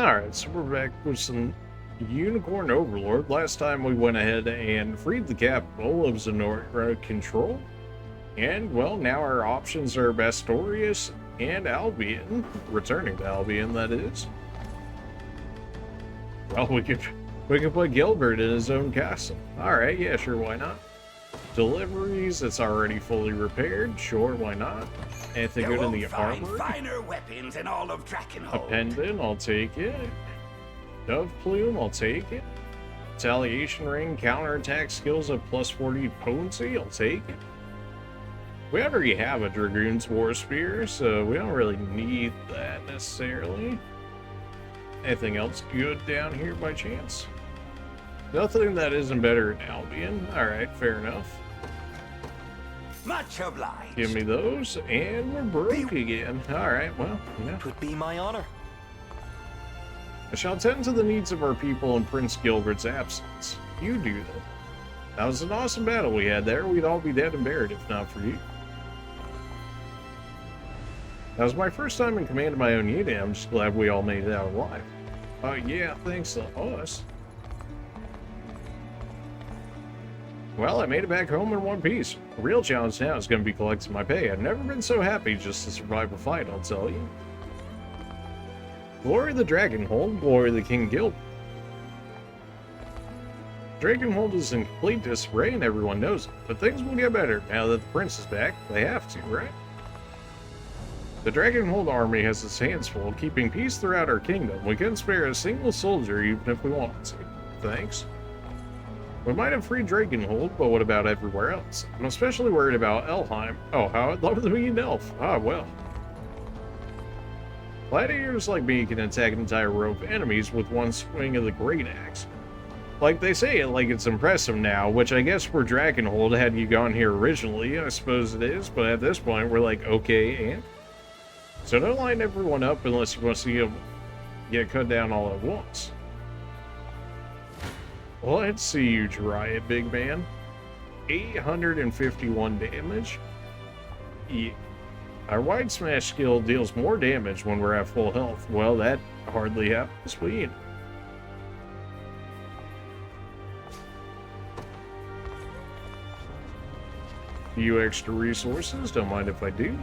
Alright, so we're back with some Unicorn Overlord. Last time we went ahead and freed the capital of Zenora control. And, well, now our options are Bastorius and Albion. Returning to Albion, that is. Well, we could put Gilbert in his own castle. Alright, yeah, sure, why not? Deliveries, it's already fully repaired. Sure, why not? Anything good in the armor? Finer weapons in all of Drakenhold. A pendant, I'll take it. Dove plume, I'll take it. Retaliation ring, counterattack skills of plus 40 potency, I'll take it. We already have a Dragoon's War Spear, so we don't really need that necessarily. Anything else good down here by chance? Nothing that isn't better than Albion. Alright, fair enough. Much obliged. Give me those, and we're broke again. Alright, well, yeah. It would be my honor. I shall tend to the needs of our people in Prince Gilbert's absence. You do that. That was an awesome battle we had there. We'd all be dead and buried if not for you. That was my first time in command of my own unit. I'm just glad we all made it out alive. Yeah, thanks to us. Well, I made it back home in one piece. The real challenge now is going to be collecting my pay. I've never been so happy just to survive a fight, I'll tell you. Glory of the Dragonhold, glory of the King Gilbert. Dragonhold is in complete disarray and everyone knows it, but things will get better now that the prince is back. They have to, right? The Dragonhold army has its hands full, keeping peace throughout our kingdom. We couldn't spare a single soldier even if we wanted to. Thanks. We might have freed Dragonhold, but what about everywhere else? I'm especially worried about Elheim. Oh, how I'd love to be an elf. Ah, well. Gladiators like me can attack an entire row of enemies with one swing of the Great Axe. Like, they say it like it's impressive now, which I guess for Dragonhold, had you gone here originally, I suppose it is, but at this point, we're like, okay, and? So don't line everyone up unless you want to see them get cut down all at once. Let's see you try it, big man. 851 damage. Yeah. Our Wide Smash skill deals more damage when we're at full health. Well, that hardly happens. Sweet. Few extra resources, don't mind if I do.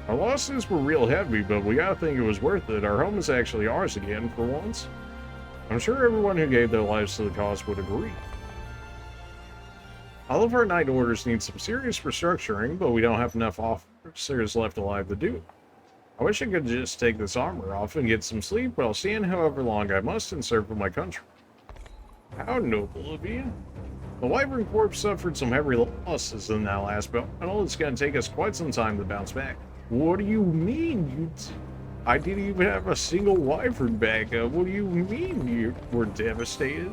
Our losses were real heavy, but we gotta think it was worth it. Our home is actually ours again for once. I'm sure everyone who gave their lives to the cause would agree. All of our Knight Orders need some serious restructuring, but we don't have enough officers left alive to do it. I wish I could just take this armor off and get some sleep, but I'll stand however long I must and serve for my country. How noble of you. The Wyvern Corps suffered some heavy losses in that last battle. It's going to take us quite some time to bounce back. What do you mean? I didn't even have a single Wyvern backup. What do you mean you were devastated?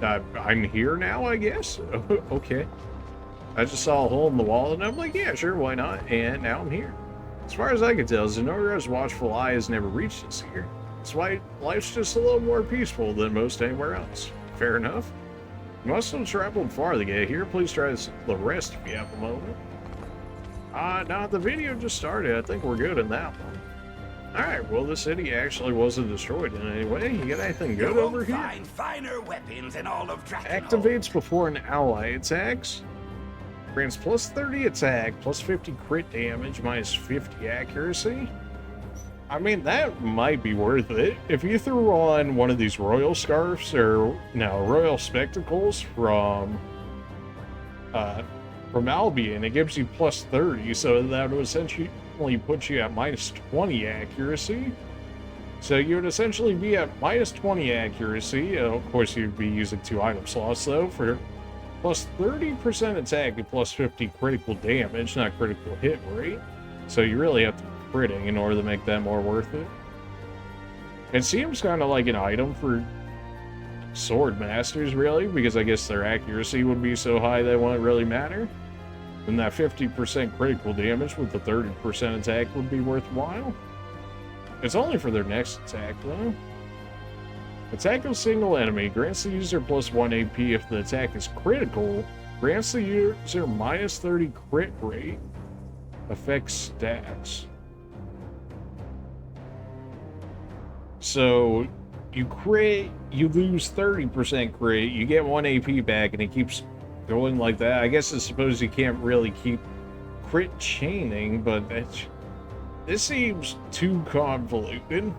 I'm here now, I guess? Okay. I just saw a hole in the wall, and I'm like, yeah, sure, why not? And now I'm here. As far as I can tell, Zenora's watchful eye has never reached us here. That's why life's just a little more peaceful than most anywhere else. Fair enough. You must have traveled far to get here. Please try the rest if you have a moment. No, the video just started. I think we're good in that one. Alright, well, the city actually wasn't destroyed in any way. You got anything good over here? Find finer weapons in all of Drakenhold. Activates before an ally attacks. Grants plus 30 attack, plus 50 crit damage, minus 50 accuracy. I mean, that might be worth it. If you threw on one of these royal scarves, or, no, royal spectacles from Albion, it gives you plus 30, so that would essentially put you at minus 20 accuracy. So you would essentially be at minus 20 accuracy. Of course, you'd be using 2 item slots, though, for plus 30% attack and plus 50 critical damage, not critical hit rate. So you really have to be critting in order to make that more worth it. It seems kind of like an item for sword masters, really, because I guess their accuracy would be so high that it wouldn't really matter. And that 50% critical damage with the 30% attack would be worthwhile. It's only for their next attack, though. Attack of single enemy grants the user plus 1 AP if the attack is critical. Grants the user minus 30 crit rate. Affects stats. So you crit, you lose 30% crit, you get 1 AP back, and it keeps going like that. I guess I suppose you can't really keep crit chaining, but this seems too convoluted.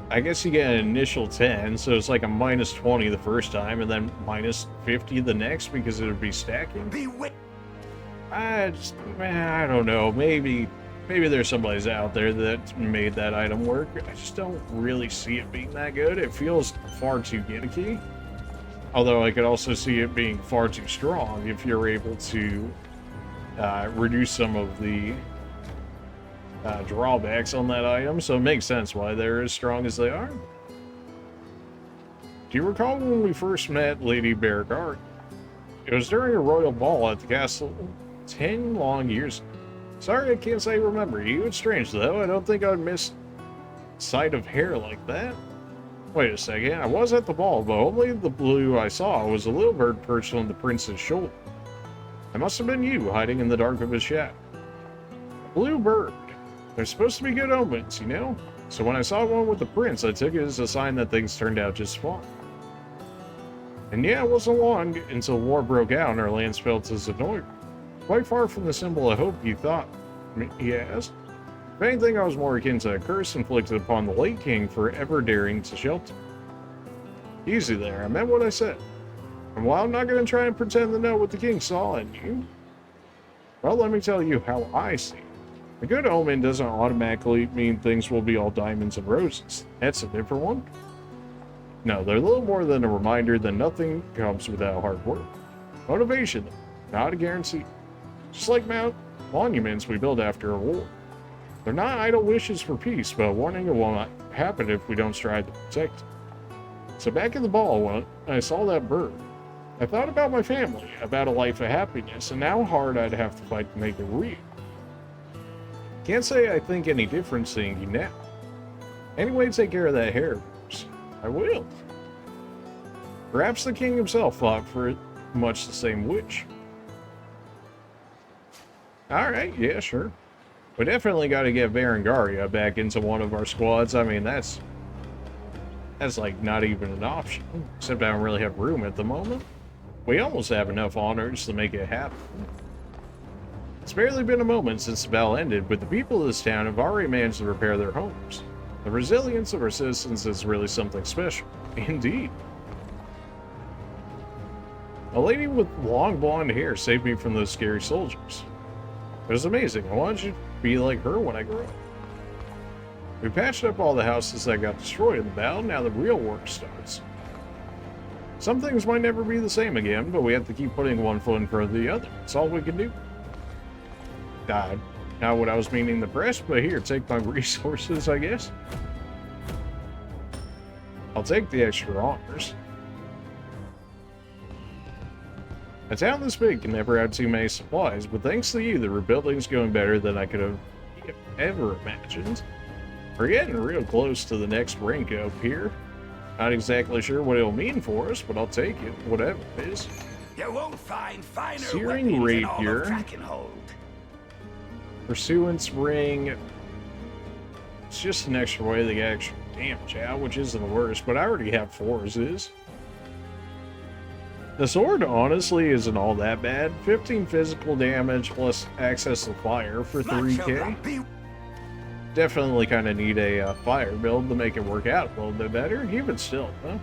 I guess you get an initial 10, so it's like a minus 20 the first time, and then minus 50 the next because it would be stacking. I don't know. Maybe there's somebody out there that made that item work. I just don't really see it being that good. It feels far too gimmicky. Although I could also see it being far too strong if you're able to reduce some of the drawbacks on that item, so it makes sense why they're as strong as they are. Do you recall when we first met Lady Bearguard? It was during a royal ball at the castle 10 long years ago. Sorry I can't say remember you. It's strange though, I don't think I'd miss sight of hair like that. Wait a second, I was at the ball, but only the blue I saw was a little bird perched on the prince's shoulder. It must have been you, hiding in the dark of his shadow. A blue bird. They're supposed to be good omens, you know? So when I saw one with the prince, I took it as a sign that things turned out just fine. And yeah, it wasn't long until war broke out and our lands fell to Zenoi. Quite far from the symbol of hope you thought, he asked. If anything, I was more akin to a curse inflicted upon the late king for ever daring to shelter. Easy there, I meant what I said. And while I'm not going to try and pretend to know what the king saw in you, well, let me tell you how I see it. A good omen doesn't automatically mean things will be all diamonds and roses. That's a different one. No, they're a little more than a reminder that nothing comes without hard work. Motivation, not a guarantee. Just like monuments we build after a war. They're not idle wishes for peace, but a warning it will not happen if we don't strive to protect it. So back in the ball, when I saw that bird, I thought about my family, about a life of happiness, and how hard I'd have to fight to make it real. Can't say I think any different seeing you now. Anyway, take care of that hair. I will. Perhaps the king himself fought for much the same wish. Alright, yeah, sure. We definitely got to get Berengaria back into one of our squads. I mean, that's like not even an option. Except I don't really have room at the moment. We almost have enough honors to make it happen. It's barely been a moment since the battle ended, but the people of this town have already managed to repair their homes. The resilience of our citizens is really something special. Indeed. A lady with long blonde hair saved me from those scary soldiers. It was amazing. I wanted to be like her when I grew up. We patched up all the houses that got destroyed in the battle. Now the real work starts. Some things might never be the same again, but we have to keep putting one foot in front of the other. That's all we can do. God, not what I was meaning to press, but here, take my resources, I guess. I'll take the extra honors. A town this big can never have too many supplies, but thanks to you, the rebuilding's going better than I could have ever imagined. We're getting real close to the next rank up here. Not exactly sure what it'll mean for us, but I'll take it, whatever it is. You won't find finer Searing weapons in all of Rapier. Drakenhold. Pursuance Ring. It's just an extra way to get extra damage out, which isn't the worst, but I already have 4 as is. The sword honestly isn't all that bad. 15 physical damage plus access to fire for 3k. Definitely kind of need a fire build to make it work out a little bit better. Even still, huh?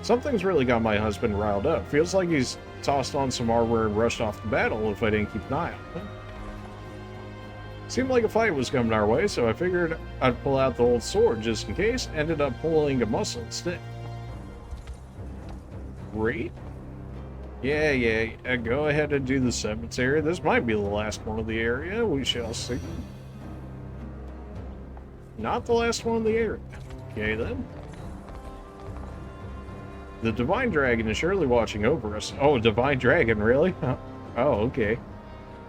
Something's really got my husband riled up. Feels like he's tossed on some armor and rushed off the battle if I didn't keep an eye on him. Seemed like a fight was coming our way, so I figured I'd pull out the old sword just in case. Ended up pulling a muscle instead. Great. Yeah, go ahead and do the cemetery. This might be the last one of the area. We shall see. Not the last one in the area. Okay, then. The Divine Dragon is surely watching over us. Oh, Divine Dragon, really? Oh, okay.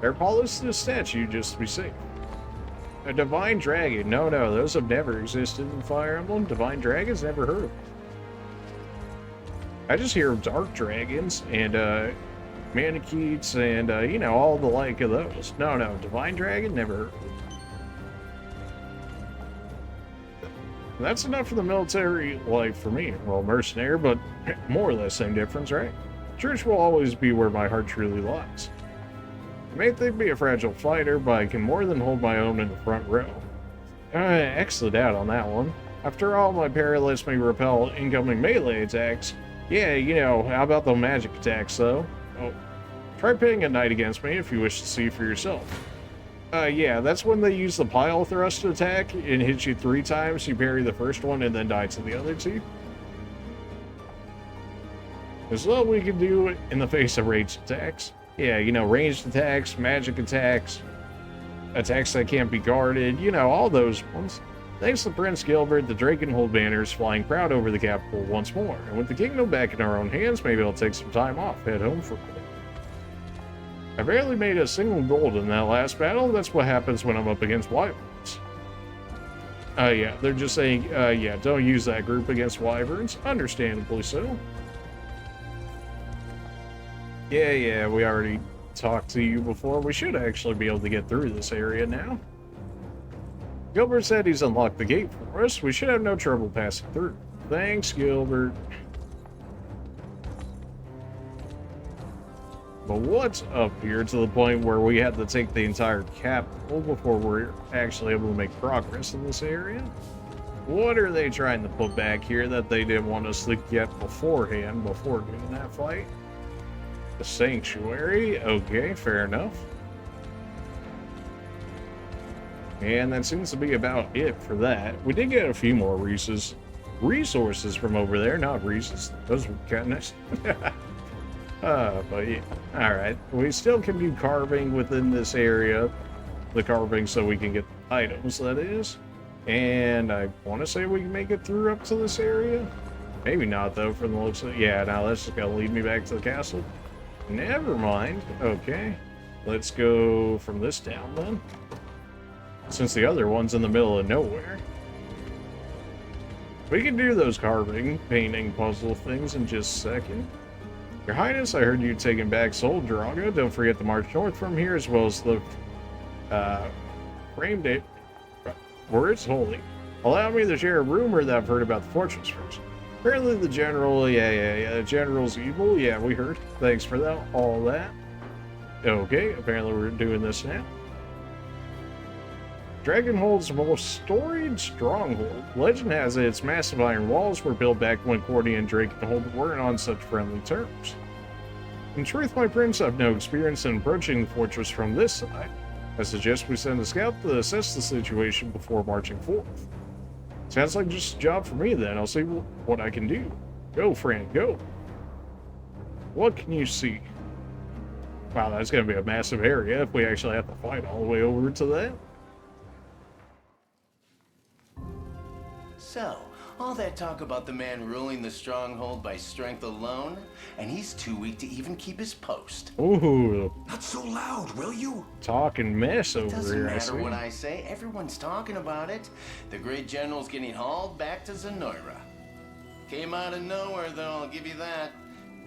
Better polish this statue just to be safe. A Divine Dragon. No, those have never existed in Fire Emblem. Divine Dragons, never heard of them. I just hear of Dark Dragons and Manicheets and, you know, all the like of those. No, Divine Dragon, never heard of them. And that's enough for the military life for me. Well, mercenary, but more or less same difference, right? Church will always be where my heart truly lies. I may think me a fragile fighter, but I can more than hold my own in the front row. Excellent out on that one. After all, my parry lets me repel incoming melee attacks. Yeah, you know, how about the magic attacks, though? Oh, try pitting a knight against me if you wish to see for yourself. Yeah, that's when they use the pile thrust attack and hit you 3 times. You parry the first one and then die to the other 2. There's all we can do in the face of ranged attacks. Yeah, you know, ranged attacks, magic attacks, attacks that can't be guarded, you know, all those ones. Thanks to Prince Gilbert, the Drakenhold banner is flying proud over the capital once more. And with the kingdom back in our own hands, maybe I'll take some time off, head home for a bit. I barely made a single gold in that last battle. That's what happens when I'm up against wyverns. Yeah, they're just saying, yeah, don't use that group against wyverns. Understandably so. Yeah, we already talked to you before. We should actually be able to get through this area now. Gilbert said he's unlocked the gate for us. We should have no trouble passing through. Thanks, Gilbert. But what's up here to the point where we had to take the entire capital before we're actually able to make progress in this area? What are they trying to put back here that they didn't want us to get beforehand before doing that fight? The sanctuary? Okay, fair enough. And that seems to be about it for that. We did get a few more resources from over there, not Reese's. Those were kind of nice. But yeah, alright. We still can do carving within this area. The carving so we can get the items, that is. And I want to say we can make it through up to this area. Maybe not, though, from the looks of it. Yeah, now that's just going to lead me back to the castle. Never mind. Okay. Let's go from this down, then. Since the other one's in the middle of nowhere. We can do those carving, painting, puzzle things in just a second. Your Highness, I heard you taking back Soul Draga. Don't forget to march north from here, as well as the framed it. Words holy. Allow me to share a rumor that I've heard about the fortress first. Apparently the general, the general's evil. Yeah, we heard. Thanks for that, all that. Okay, apparently we're doing this now. Dragonhold's most storied stronghold. Legend has it its massive iron walls were built back when Cordy and Dragonhold weren't on such friendly terms. In truth, my prince, I've no experience in approaching the fortress from this side. I suggest we send a scout to assess the situation before marching forth. Sounds like just a job for me then. I'll see what I can do. Go, friend, go. What can you see? Wow, that's going to be a massive area if we actually have to fight all the way over to that. So, all that talk about the man ruling the stronghold by strength alone, and he's too weak to even keep his post. Ooh. Not so loud, will you? Talking mess over Doesn't here, matter what I say, everyone's talking about it. The great general's getting hauled back to Zenoira. Came out of nowhere, though, I'll give you that.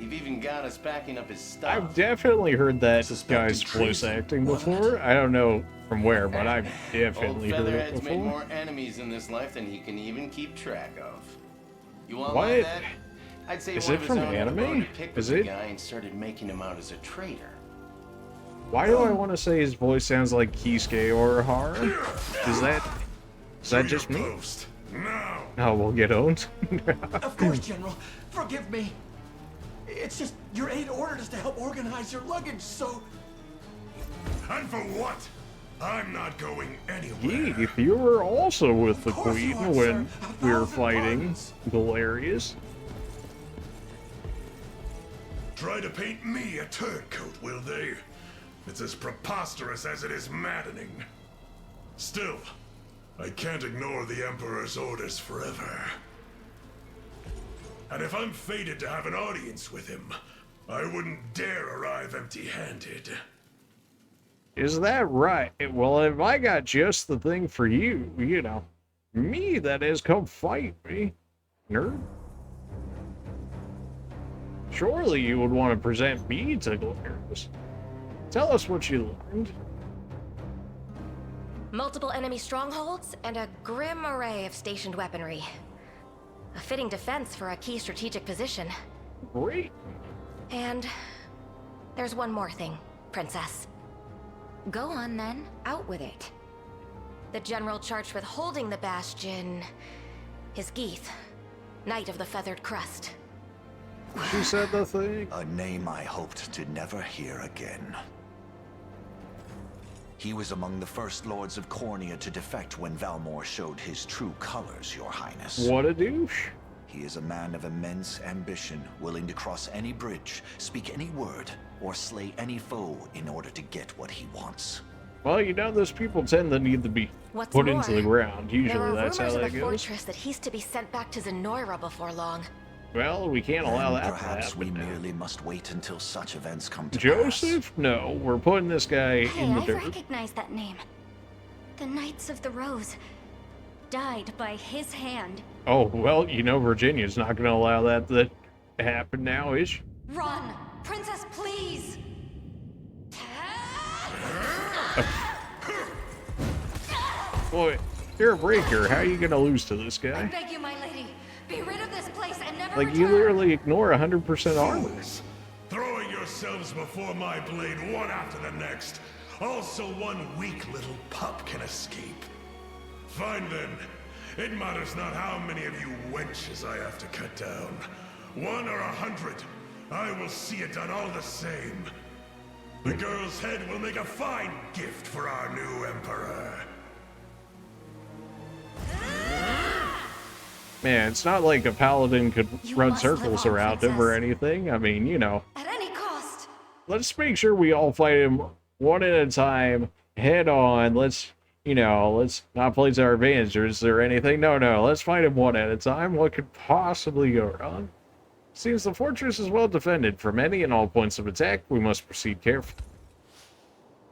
You've even got us packing up his stuff. I've definitely heard that Suspected guy's voice treason. acting What? before. I don't know from where, but I've Old definitely heard it Featherhead's made before. more enemies in this life than he can even keep track of. You want What? like that? I'd say Is one it of his from own had a anime? bone to pick Is with it? the guy and started making him out as a traitor. Why do I want to say his voice sounds like Kisuke or Har? Is that just me? Post. Now. Oh, we'll get owned. Of course, General. Forgive me. It's just your aide ordered us to help organize your luggage, so... And for what? I'm not going anywhere. If you were also with the Of course you queen are, when sir. we were 1,000 fighting pardons. Galerius. Try to paint me a turncoat, will they? It's as preposterous as it is maddening. Still, I can't ignore the Emperor's orders forever. And if I'm fated to have an audience with him, I wouldn't dare arrive empty-handed. Is that right? Well, if I got just the thing for you, you know, me, that is, come fight me, nerd. Surely you would want to present me to Galerius. Tell us what you learned. Multiple enemy strongholds, and a grim array of stationed weaponry. A fitting defense for a key strategic position. Great. And there's one more thing, Princess. Go on then. Out with it. The general charged with holding the bastion is Geeth, Knight of the Feathered Crest. She said the thing. A name I hoped to never hear again. He was among the first lords of Cornea to defect when Valmor showed his true colors, Your Highness. What a douche. He is a man of immense ambition, willing to cross any bridge, speak any word, or slay any foe in order to get what he wants. Well, you know, those people tend to need to be What's put more, into the ground. There Usually are that's how rumors in that the goes. fortress that he's to be sent back to Zenoira before long. Well, we can't allow And that to perhaps we happen now. merely must wait until such events come to pass. Joseph? No, we're putting this guy Hey, in the I dirt. recognize that name. The Knights of the Rose died by his hand. Oh, well, you know Virginia's not going to allow that to happen now, is she? Run! Princess, please! Boy, you're a breaker. How are you going to lose to this I guy? beg you, my lady, be rid of this place and never Like, return! you literally ignore 100% armor. Fools, throwing yourselves before my blade one after the next. Also one weak little pup can escape. Fine then. It matters not how many of you wenches I have to cut down. 1 or 100. I will see it done all the same. The girl's head will make a fine gift for our new emperor. Man, it's not like a paladin could You run must live circles on, around him or Princess. anything. I mean, you know. At any cost! Let's make sure we all fight him one at a time, head on. Let's, you know, let's not play to our advantages or anything. No, let's fight him one at a time. What could possibly go wrong? Seems the fortress is well defended. From any and all points of attack, we must proceed carefully.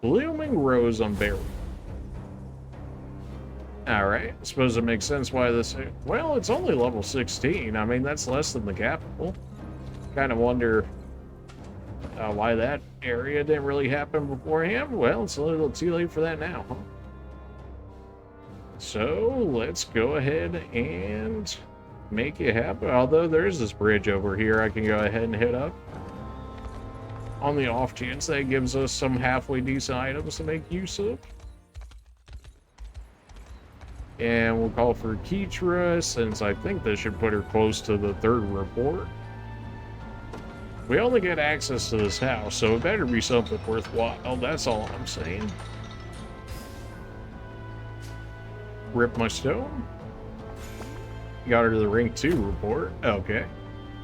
Blooming Rose Unburied. Alright, I suppose it makes sense why this... Well, it's only level 16. I mean, that's less than the capital. Kind of wonder why that area didn't really happen beforehand. Well, it's a little too late for that now, huh? So, let's go ahead and make it happen. Although there is this bridge over here I can go ahead and hit up. On the off chance that gives us some halfway decent items to make use of. And we'll call for Keitra, since I think this should put her close to the third report. We only get access to this house, so it better be something worthwhile. That's all I'm saying. Rip my stone. Got her to the rank 2 report. Okay.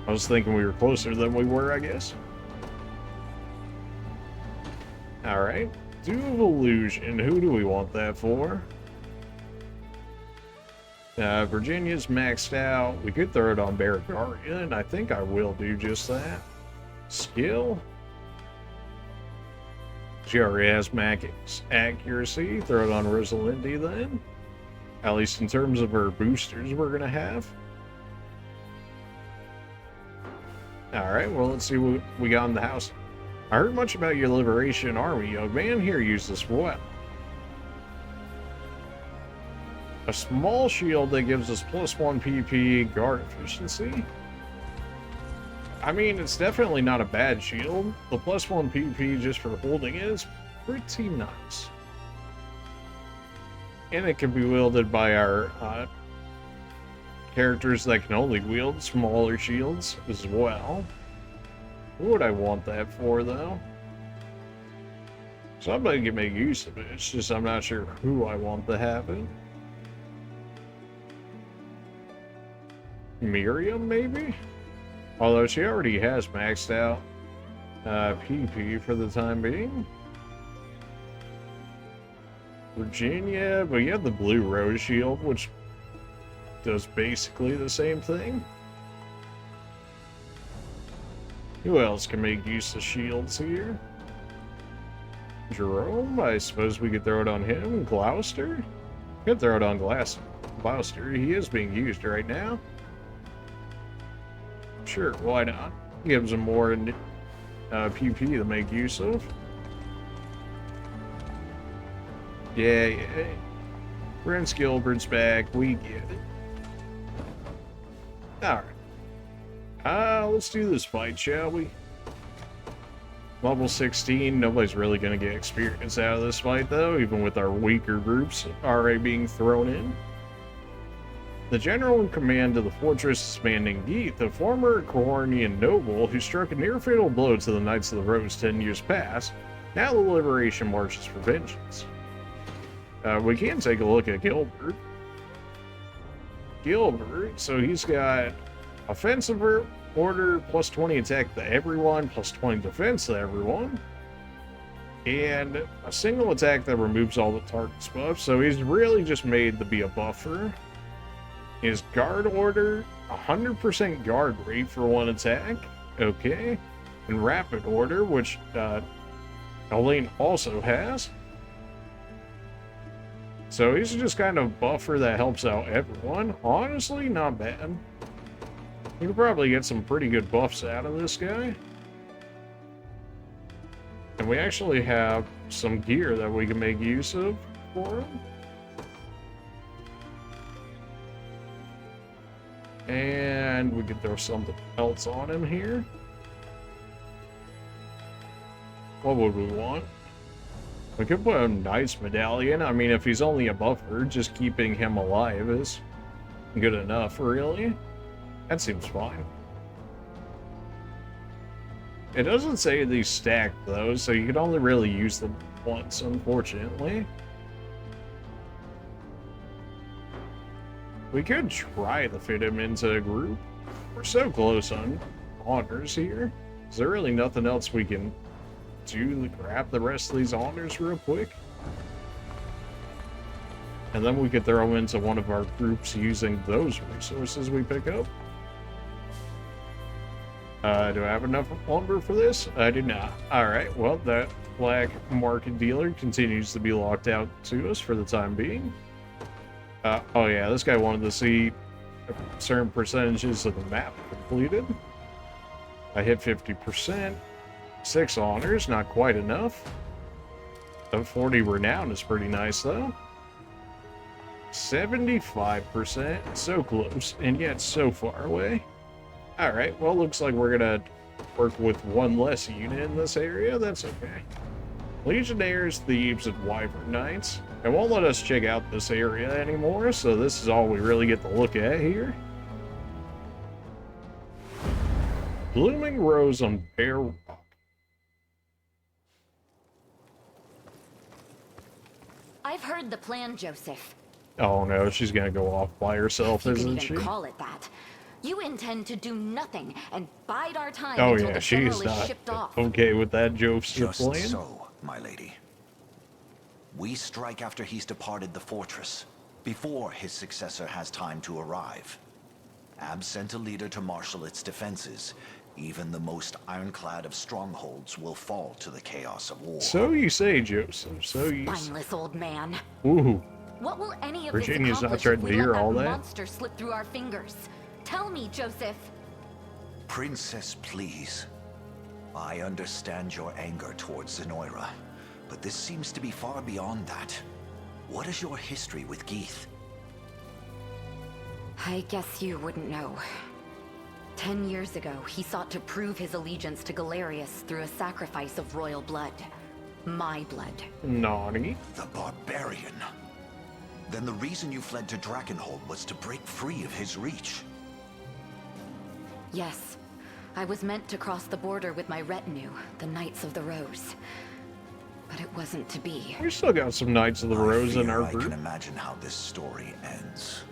I was thinking we were closer than we were, I guess. Alright. Dew of Illusion. Who do we want that for? Virginia's maxed out. We could throw it on Barragaria, and I think I will do just that. Skill. She already has max accuracy. Throw it on Rosalindi then. At least in terms of her boosters we're going to have. Alright, well, let's see what we got in the house. I heard much about your Liberation Army, young man. Here, use this what? A small shield that gives us +1 PP guard efficiency. I mean, it's definitely not a bad shield. The +1 PP just for holding it is pretty nice. And it can be wielded by our characters that can only wield smaller shields as well. What would I want that for, though? Somebody can make use of it. It's just I'm not sure who I want to have it. Miriam, maybe? Although she already has maxed out PP for the time being. Virginia, but you have the blue rose shield, which does basically the same thing. Who else can make use of shields here? Jerome, I suppose we could throw it on him. Gloucester? Could throw it on Gloucester. He is being used right now. Sure, why not? Gives him more PP to make use of. Yeah, Prince Gilbert's back. We get it. Alright. Let's do this fight, shall we? Level 16. Nobody's really going to get experience out of this fight, though, even with our weaker groups already being thrown in. The general in command of the fortress is Manding Geeth, a former Coronian noble who struck a near-fatal blow to the Knights of the Rose 10 years past. Now the Liberation marches for vengeance. We can take a look at Gilbert. So he's got offensive order, plus 20 attack to everyone, plus 20 defense to everyone, and a single attack that removes all the target's buffs. So he's really just made to be a buffer. His guard order, 100% guard rate for one attack. Okay. And rapid order, which Elaine also has. So he's just kind of a buffer that helps out everyone. Honestly, not bad. You can probably get some pretty good buffs out of this guy. And we actually have some gear that we can make use of for him. And we could throw something else on him here. What would we want? We could put a Knight's Medallion. I mean, if he's only a buffer, just keeping him alive is good enough, really. That seems fine. It doesn't say these stack, though, so you can only really use them once, unfortunately. We could try to fit him into a group. We're so close on honors here. Is there really nothing else we can do to grab the rest of these honors real quick? And then we could throw him into one of our groups using those resources we pick up. Do I have enough lumber for this? I do not. Alright, well, that black market dealer continues to be locked out to us for the time being. Oh yeah, this guy wanted to see certain percentages of the map completed. I hit 50%. 6 honors, not quite enough. 40 renown is pretty nice, though. 75%, so close, and yet so far away. Alright, well, looks like we're gonna work with one less unit in this area. That's okay. Legionnaires, Thieves, and Wyvern Knights. It won't let us check out this area anymore, so this is all we really get to look at here. Blooming Rose on Bear Rock. I've heard the plan, Joseph. Oh no, she's gonna go off by herself, If you isn't can she? even call it that. You intend to do nothing and bide our time Oh until yeah, the she's general is not shipped off. okay with that Joseph Just plan. so, my lady. We strike after he's departed the fortress, before his successor has time to arrive. Ab sent a leader to marshal its defenses. Even the most ironclad of strongholds will fall to the chaos of war. So you say, Joseph. So you say. Spineless old man. Ooh. What will any of Virginia's this not accomplish trying if to we hear let all that that. monster slip through our fingers? Tell me, Joseph. Princess, please. I understand your anger towards Zenoira, but this seems to be far beyond that. What is your history with Geeth? I guess you wouldn't know. 10 years ago, he sought to prove his allegiance to Galerius through a sacrifice of royal blood. My blood. Naughty. The barbarian. Then the reason you fled to Drakenhold was to break free of his reach. Yes. I was meant to cross the border with my retinue, the Knights of the Rose. But it wasn't to be. We still got some Knights of the Rose in our I can group. imagine how this story ends.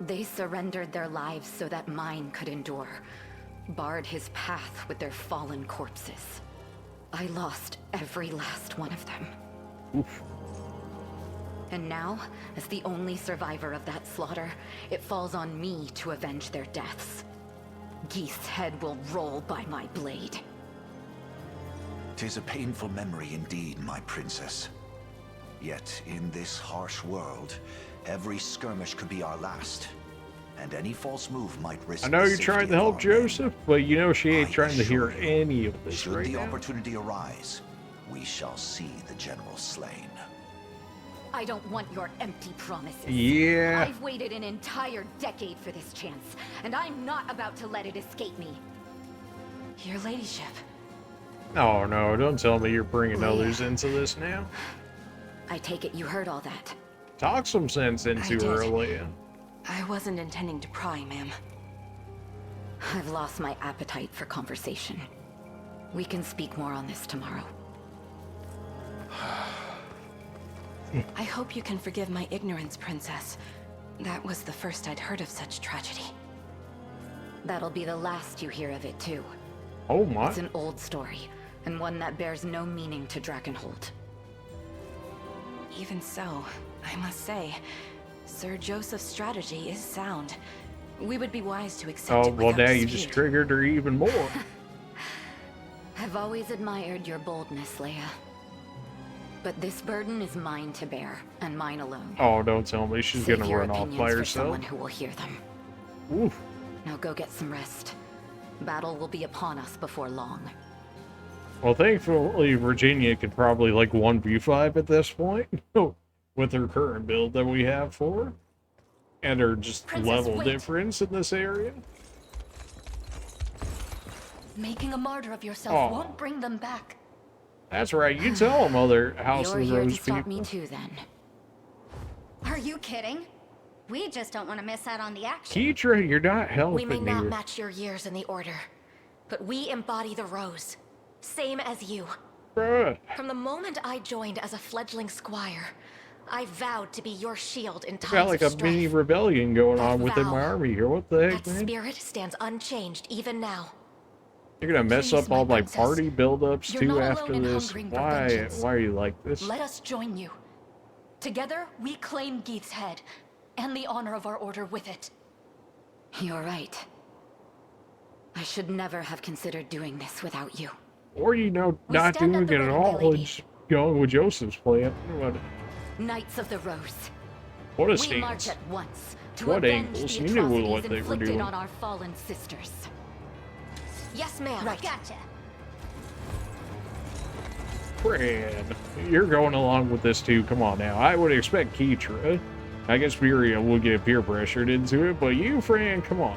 They surrendered their lives so that mine could endure. Barred his path with their fallen corpses. I lost every last one of them. Oof. And now, as the only survivor of that slaughter, it falls on me to avenge their deaths. Geeth's head will roll by my blade. 'Tis a painful memory indeed, my princess. Yet, in this harsh world, every skirmish could be our last. And any false move might risk I know the you're trying safety to of help our men. Joseph, but you know she ain't I trying to hear assure you, any of this Should right the now. opportunity arise, we shall see the general slain. I don't want your empty promises. Yeah. I've waited an entire decade for this chance, and I'm not about to let it escape me. Your ladyship. Oh no, don't tell me you're bringing Leah. others into this now. I take it you heard all that. Talk some sense into did. her, Leia. I wasn't intending to pry, ma'am. I've lost my appetite for conversation. We can speak more on this tomorrow. I hope you can forgive my ignorance, Princess. That was the first I'd heard of such tragedy. That'll be the last you hear of it, too. Oh my. It's an old story, and one that bears no meaning to Drakenholt. Even so, I must say, Sir Joseph's strategy is sound. We would be wise to accept Oh, it well, without now you dispute. just triggered her even more. I've always admired your boldness, Leia. But this burden is mine to bear, and mine alone. Oh, don't tell me she's Save gonna your run off opinions by for herself. someone who will hear them. Oof. Now go get some rest. Battle will be upon us before long. Well, thankfully, Virginia could probably, like, 1v5 at this point. With her current build that we have for her. And her just Princess, level wait. difference in this area. Making a martyr of yourself Aw. won't bring them back. That's right, you tell them, other House You're of the here to Rose stop people. me too, then. Are you kidding? We just don't want to miss out on the action. Keitra, you're not helping We may not here. match your years in the Order, but we embody the Rose. Same as you. Bruh. From the moment I joined as a fledgling squire, I vowed to be your shield in times Got like of a mini strife. rebellion going That on within vow, my army here. What the heck, That man? spirit stands unchanged even now. You're gonna mess Please, up my all my princess. party buildups You're too not after alone in this. hungering for Why? vengeance. Why are you like this? Let us join you. Together, we claim Geeth's head, and the honor of our order with it. You're right. I should never have considered doing this without you. Or We not stand doing at the it at ready, all my and lady. just going with Joseph's plan. Knights of the Rose. What a We march stance. at once to What avenge angles? the You knew atrocities what they were inflicted doing. on our fallen sisters. Yes, ma'am. Right. Gotcha. Fran, you're going along with this too. Come on now. I would expect Keitra. I guess Furia will get peer pressured into it, but you, Fran, come on.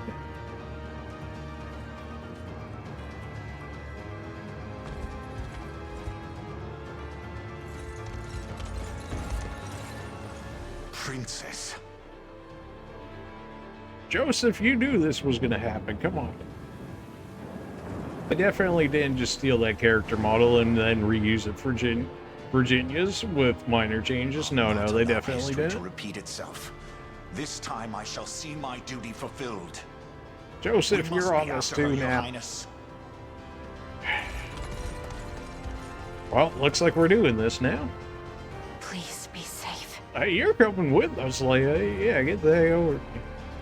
Princess. Joseph, you knew this was going to happen. Come on. I definitely didn't just steal that character model and then reuse it for Virginia's with minor changes. No, Not they allow definitely history to didn't. repeat itself. This time I shall see my duty fulfilled. Joseph, We must you're on be this after her, too Your now. Highness. Well, looks like we're doing this now. Please be safe. Hey, you're coming with us, Leia. Yeah, get the heck over.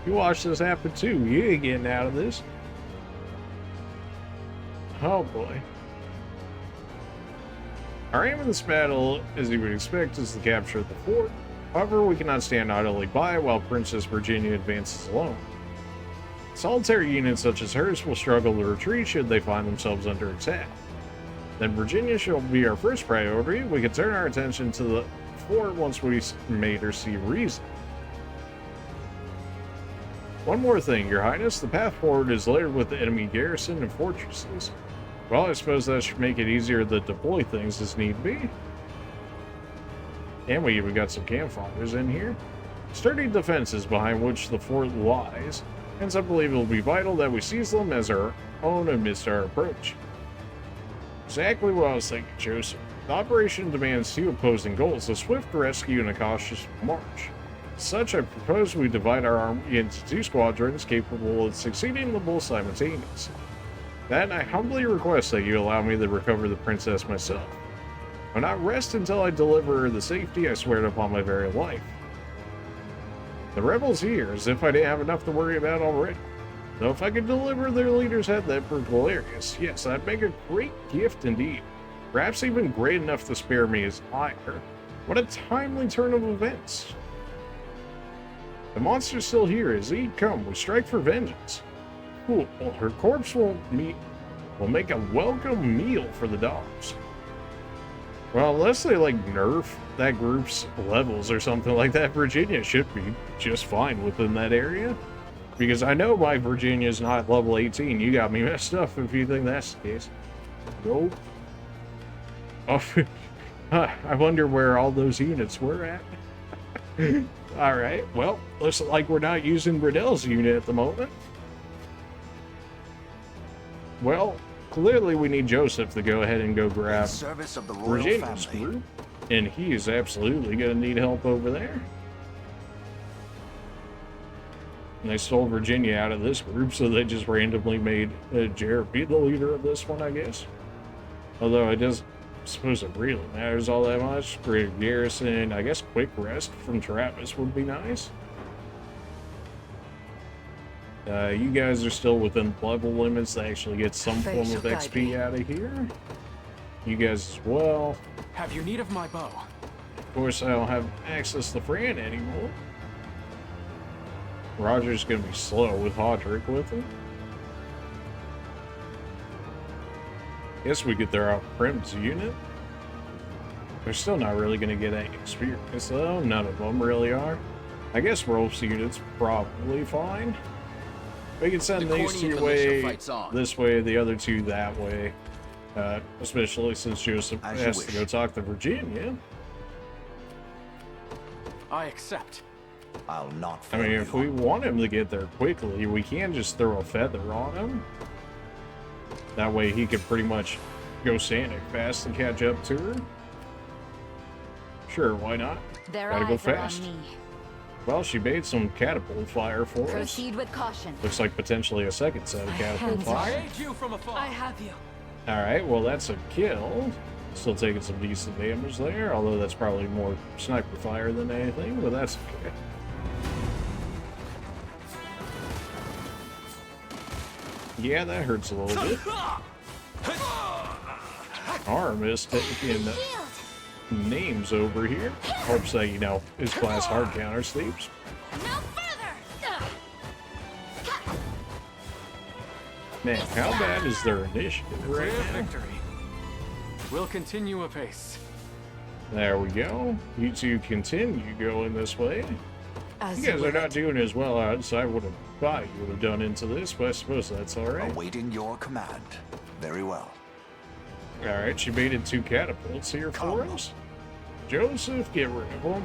You watch this happen too. You ain't getting out of this. Oh boy. Our aim in this battle, as you would expect, is the capture of the fort. However, we cannot stand idly by while Princess Virginia advances alone. Solitary units such as hers will struggle to retreat should they find themselves under attack. Then Virginia shall be our first priority. We can turn our attention to the fort once we made her see reason. One more thing, Your Highness. The path forward is littered with the enemy garrison and fortresses. Well, I suppose that should make it easier to deploy things as need be. And we even got some campfires in here. Sturdy defenses behind which the fort lies. Hence, I believe it will be vital that we seize them as our own amidst our approach. Exactly what I was thinking, Joseph. The operation demands two opposing goals, a swift rescue and a cautious march. As such, I propose we divide our army into two squadrons capable of succeeding them both simultaneously. Then I humbly request that you allow me to recover the princess myself. I will not rest until I deliver her the safety I swear upon my very life. The rebels here, as if I didn't have enough to worry about already. Though if I could deliver their leader's head, that'd be glorious. Yes, that'd make a great gift indeed. Perhaps even great enough to spare me his ire. What a timely turn of events. The monster's still here, is he? Come, we strike for vengeance. Cool. Her corpse will make a welcome meal for the dogs. Well, unless they, like, nerf that group's levels or something like that, Virginia should be just fine within that area. Because I know my Virginia's not level 18. You got me messed up if you think that's the case. Nope. Oh, I wonder where all those units were at. Alright, well, looks like we're not using Bradell's unit at the moment. Well, clearly we need Joseph to go ahead and go grab Service of the royal Virginia's family. group. And he is absolutely going to need help over there. And they stole Virginia out of this group, so they just randomly made Jared be the leader of this one, I guess. Although I doesn't suppose it really matters all that much. For a garrison, I guess quick rest from Travis would be nice. You guys are still within level limits to actually get some Faye form shall of guide XP me. out of here. You guys as well. Have you need of my bow? Of course, I don't have access to Fran anymore. Roger's gonna be slow with Hodrick with him. Guess we could throw out Prim's unit. They're still not really gonna get any experience though. None of them really are. I guess Rolf's unit's probably fine. We can send The these Corny two militia away fights on. this way, the other two that way. Especially since Joseph As you has to wish. go talk to Virginia. I accept. I'll not I fail mean, you. if we want him to get there quickly, we can just throw a feather on him. That way he could pretty much go Sonic fast and catch up to her. Sure, why not? Their Gotta go eyes are fast. on me. Well, she made some catapult fire for us. Proceed with caution. Looks like potentially a second set of catapult hands I fire. aid you from afar. I have you. Alright, well that's a kill. Still taking some decent damage there, although that's probably more sniper fire than anything, but that's okay. Yeah, that hurts a little bit. Arm is taking names over here. Hopes that, you know, his class hard counter sleeps. No further! Man, how bad is their initiative right Clear now? victory. We'll continue apace. There we go. You two continue going this way. As You guys you are not would. doing as well as I would have thought you would have done into this, but I suppose that's alright. Awaiting your command. Very well. Alright, she baited two catapults here for us. Joseph, get rid of them.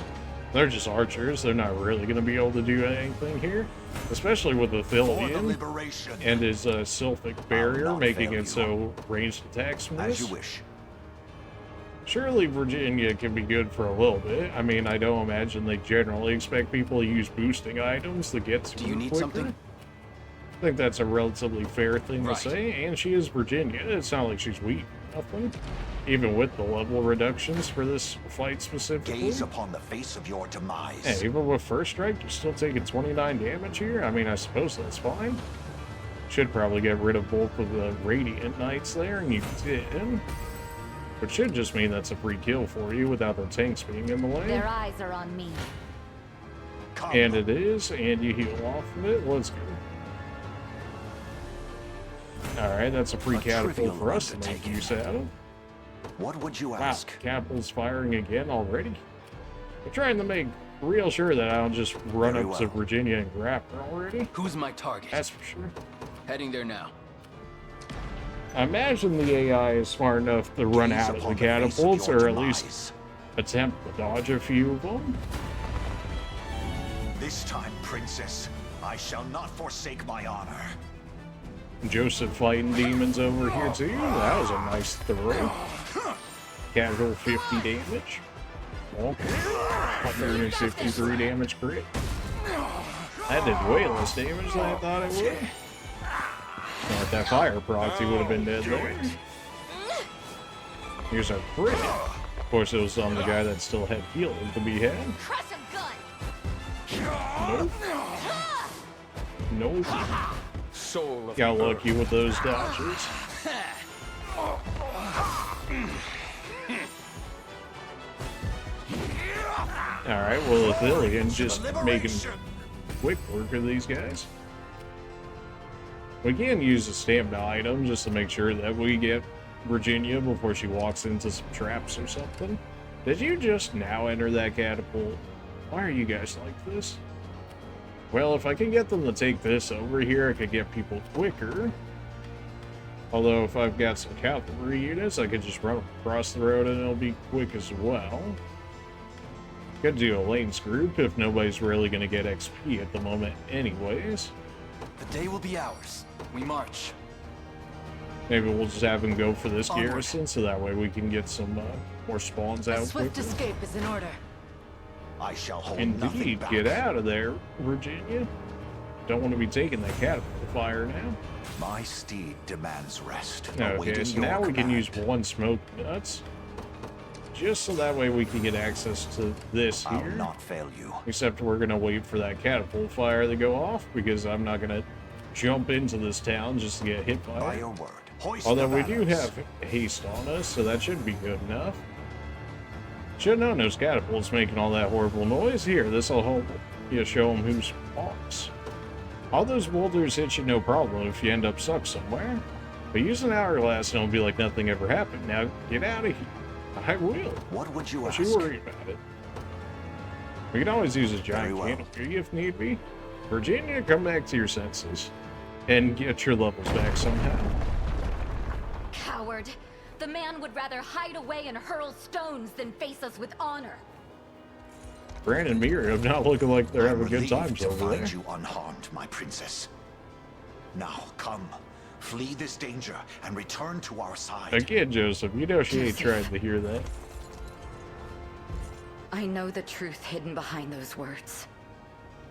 They're just archers. They're not really going to be able to do anything here. Especially with the For the Thillian liberation. and his Sylphic barrier, not making fail it you. so ranged attacks miss. As you wish. Surely Virginia can be good for a little bit. I mean, I don't imagine they generally expect people to use boosting items to get to Do you her need quicker. something? I think that's a relatively fair thing Right. to say, and she is Virginia. It's not like she's weak or nothing. Even with the level reductions for this fight specifically. Gaze upon the face of your demise. Yeah, even with first strike, you're still taking 29 damage here. I mean, I suppose that's fine. Should probably get rid of both of the Radiant Knights there, and you did. Which should just mean that's a free kill for you without the tanks being in the way. Their eyes are on me. Come. And it is, and you heal off of it. Let's go. Alright, that's a free A catapult trivial for us to make undertaking. use out of. What would you Wow, ask? catapult's firing again already? I'm trying to make real sure that I don't just run Very up to well. Virginia and grab her already. Who's my target? That's for sure. Heading there now. I imagine the AI is smart enough to run Gaze out of the upon the face of catapults, your or at least demise. attempt to dodge a few of them. This time, princess, I shall not forsake my honor. Joseph fighting demons over here too. That was a nice throw. Casual 50 damage. Okay. 153 damage crit. That did way less damage than I thought it would. With that fire proc, he would have been dead there. Here's our crit. Of course, it was on the guy that still had healing to be had. Crush him good! Nope. Nope. Soul of Got the lucky with those dodges. Alright, well, Athelian just making quick work of these guys. We can use a stamina item just to make sure that we get Virginia before she walks into some traps or something. Did you just now enter that catapult? Why are you guys like this? Well, if I can get them to take this over here, I could get people quicker. Although, if I've got some cavalry units, I could just run across the road and it'll be quick as well. Could do a lanes group if nobody's really going to get XP at the moment anyways. The day will be ours. We march. Maybe we'll just have them go for this Onward. garrison, so that way we can get some more spawns out Swift quicker. escape is in order. I shall hold nothing Indeed, back. get out of there, Virginia. Don't want to be taking that catapult fire now. My steed demands rest. Okay, awaiting so your now we can use command. one smoke nuts. Just so that way we can get access to this I'll here. not fail you. Except we're going to wait for that catapult fire to go off, because I'm not going to jump into this town just to get hit by By it. your word. Hoist Although the we do banners. have haste on us, so that should be good enough. Should have known those catapults making all that horrible noise. Here, this will help you show them who's boss. All those boulders hit you no problem if you end up stuck somewhere. But use an hourglass and it'll be like nothing ever happened. Now, get out of here. I will. What would you Don't ask? you worry about it. We can always use a Very giant well. canopy if need be. Virginia, come back to your senses. And get your levels back somehow. Coward! The man would rather hide away and hurl stones than face us with honor. Brandon and Miriam not looking like they're I'm having good relieved times to over there. find you unharmed, my princess. Now, come. Flee this danger and return to our side. Again, Joseph, you know she ain't Joseph. trying to hear that. I know the truth hidden behind those words.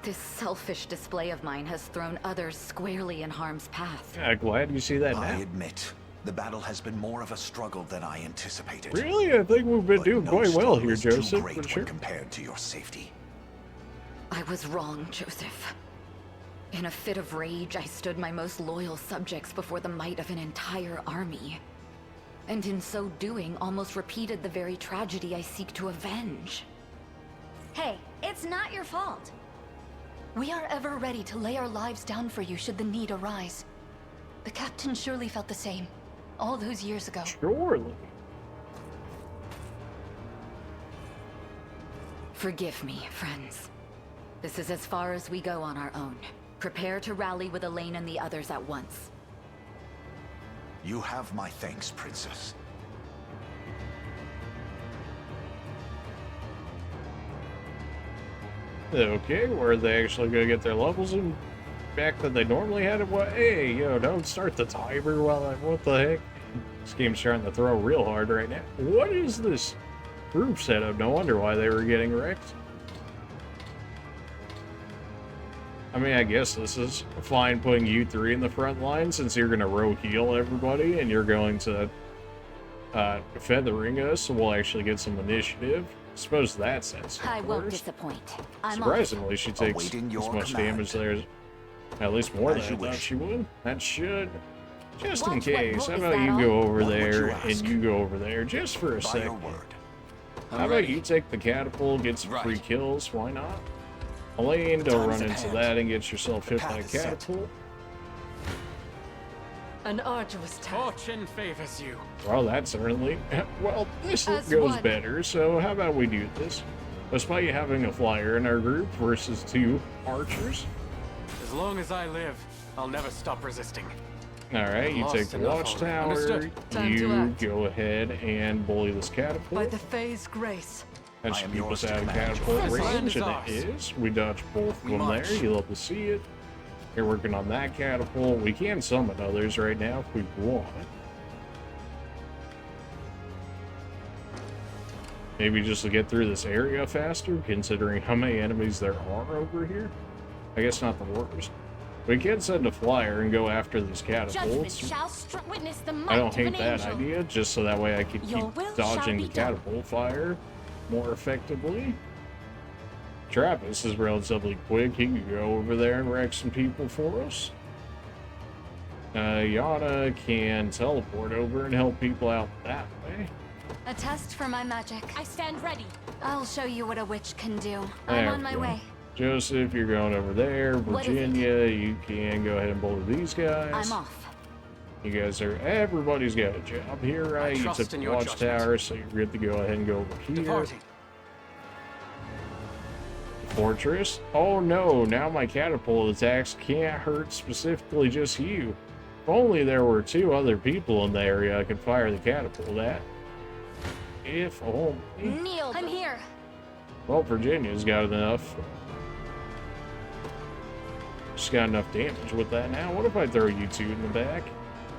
This selfish display of mine has thrown others squarely in harm's path. Yeah, glad you see that I now. admit, the battle has been more of a struggle than I anticipated. Really? I think we've been But doing no quite well struggle here, is too Joseph, great for when sure. compared to your safety. I was wrong, Joseph. In a fit of rage, I stood my most loyal subjects before the might of an entire army. And in so doing, almost repeated the very tragedy I seek to avenge. Hey, it's not your fault. We are ever ready to lay our lives down for you should the need arise. The captain surely felt the same, all those years ago. Surely. Forgive me, friends. This is as far as we go on our own. Prepare to rally with Elaine and the others at once. You have my thanks, princess. Okay, where are they actually going to get their levels in back that they normally had? What? Hey, yo, don't start the timer while I... What the heck? This game's trying to throw real hard right now. What is this group setup? No wonder why they were getting wrecked. I mean, I guess this is fine putting you three in the front line since you're going to row heal everybody and you're going to feathering us, so we'll actually get some initiative. I suppose that's sensible. I won't first. disappoint. I'm off. Surprisingly, she takes Awaiting as your much command. damage there as at least more than As I you thought wish. she would. That should, just in Watch what case. boat How is about that you on? go over What would there you ask? and you go over there just for a By your second? word. I'm How about ready. you take the catapult, get some free Right. kills? Why not? Elaine, don't Time's run at into hand. that and get yourself The hit by a path is set. catapult. An arduous task. Fortune favors you. Well, that certainly. Well, this As goes one. better, so how about we do this? Despite having a flyer in our group versus two archers. As long as I live, I'll never stop resisting. Alright, I've you lost take the enough already. watchtower, Understood. Time to you act. go ahead and bully this By catapult. the Fae's grace. That I should am keep yours us to out of command, catapult Your friend. range, This and land it is is. We dodge both of We them march. there. You love to see it. You're working on that catapult. We can summon others right now if we want. Maybe just to get through this area faster, considering how many enemies there are over here. I guess not the worst. We can send a flyer and go after these Judgment catapults. shall witness the might I don't of hate an that angel. idea, just so that way I can Your keep will dodging shall the be done. catapult fire more effectively. Travis is relatively quick. He can go over there and wreck some people for us. Yana can teleport over and help people out that way. A test for my magic. I stand ready. I'll show you what a witch can do. There I'm on we my go. way. Joseph, you're going over there. What is it? Virginia, you can go ahead and bully these guys. I'm off. You guys are, everybody's got a job here, right? You trust took in the your watchtower, so you're good to go ahead and go over here. Departing. Fortress. Oh no, now my catapult attacks can't hurt specifically just you. If only there were 2 other people in the area I could fire the catapult at. If only. Kneel. I'm here. Well, Virginia's got enough. She's got enough damage with that now. What if I throw you 2 in the back?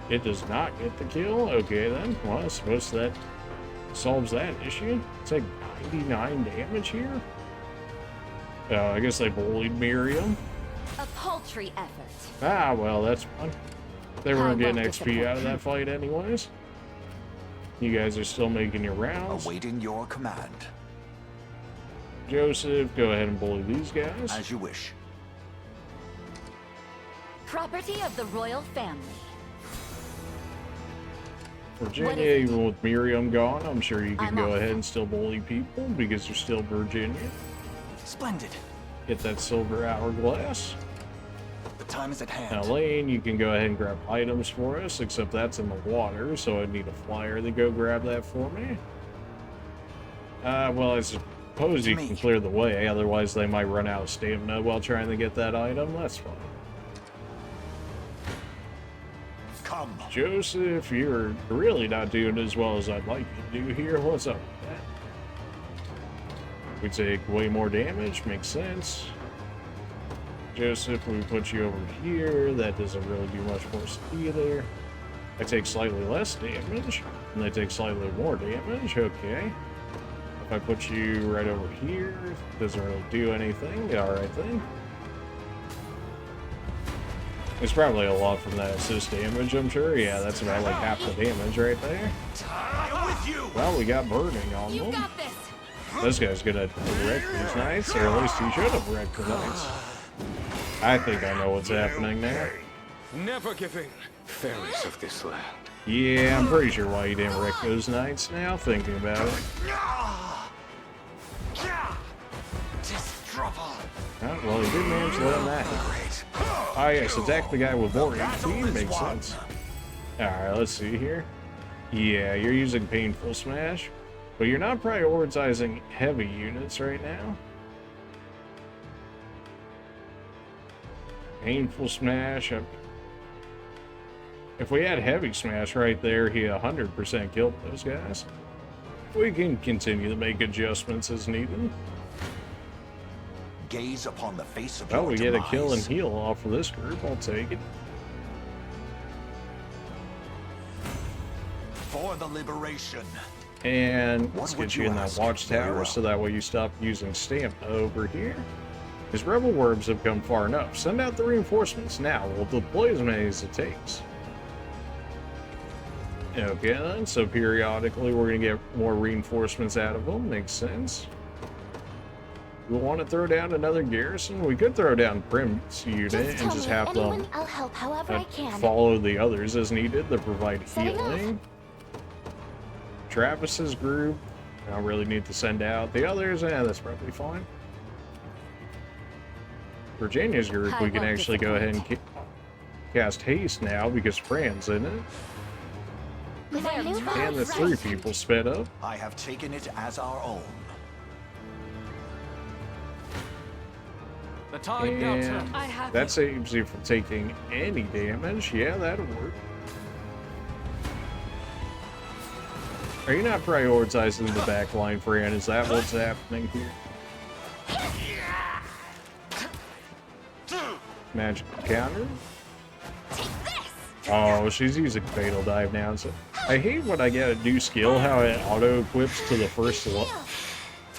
It does not get the kill? Okay then. Well, I suppose that solves that issue. It's like 99 damage here. I guess they bullied Miriam. A paltry effort. Ah, well, that's fine. They I weren't getting won't XP out of that fight anyways. You guys are still making your rounds. Awaiting your command. Joseph, go ahead and bully these guys. As you wish. Property of the royal family. Virginia, even with Miriam gone, I'm sure you can I'm go off. ahead and still bully people because you're still Virginia. Splendid. Get that silver hourglass. The time is at hand. Now, Lane, you can go ahead and grab items for us, except that's in the water, so I need a flyer to go grab that for me. Well, I suppose you can clear the way, otherwise they might run out of stamina while trying to get that item. That's fine. Come. Joseph, you're really not doing as well as I'd like you to do here. What's up with that? We take way more damage, makes sense. Joseph, we put you over here. That doesn't really do much for us either. I take slightly less damage, and they take slightly more damage. Okay. If I put you right over here, doesn't really do anything. Alright then. It's probably a lot from that assist damage, I'm sure. Yeah, that's about like half the damage right there. Well, we got burning on You them. got this. This guy's gonna wreck these knights, or at least he should have wrecked the knights. I think I know what's happening there. Never giving. Fairies of this land. Yeah, I'm pretty sure why he didn't wreck those knights now, thinking about it. Oh, well, he did manage to let him that. Oh, yes, attack the guy with more HP, makes sense. Alright, let's see here. Yeah, you're using Painful Smash, but you're not prioritizing heavy units right now. Painful Smash. If we had Heavy Smash right there, he 100% killed those guys. We can continue to make adjustments as needed. Gaze upon the face of Well, your we get a kill and demise. heal off of this group. I'll take it. For the liberation. And What let's would get you you in that ask, watchtower Lyra? so that way you stop using stamina over here. His rebel worms have come far enough. Send out the reinforcements now. We'll deploy as many as it takes. Okay then, so periodically we're going to get more reinforcements out of them. Makes sense. We want to throw down another garrison. We could throw down Prim's unit and just have them I'll help however I can. follow the others as needed to provide Setting off. healing. Travis's group, I don't really need to send out. The others, that's probably fine. Virginia's group, I we can won't actually go ahead and cast haste now because Fran's in it. With our new And the 3 people sped up. I have taken it as our own. The tide now And turns. I have that saves you from taking any damage. Yeah, that'll work. Are you not prioritizing the back line, Fran? Is that what's happening here? Magic counter? Oh, she's using Fatal Dive now. So I hate when I get a new skill, how it auto-equips to the first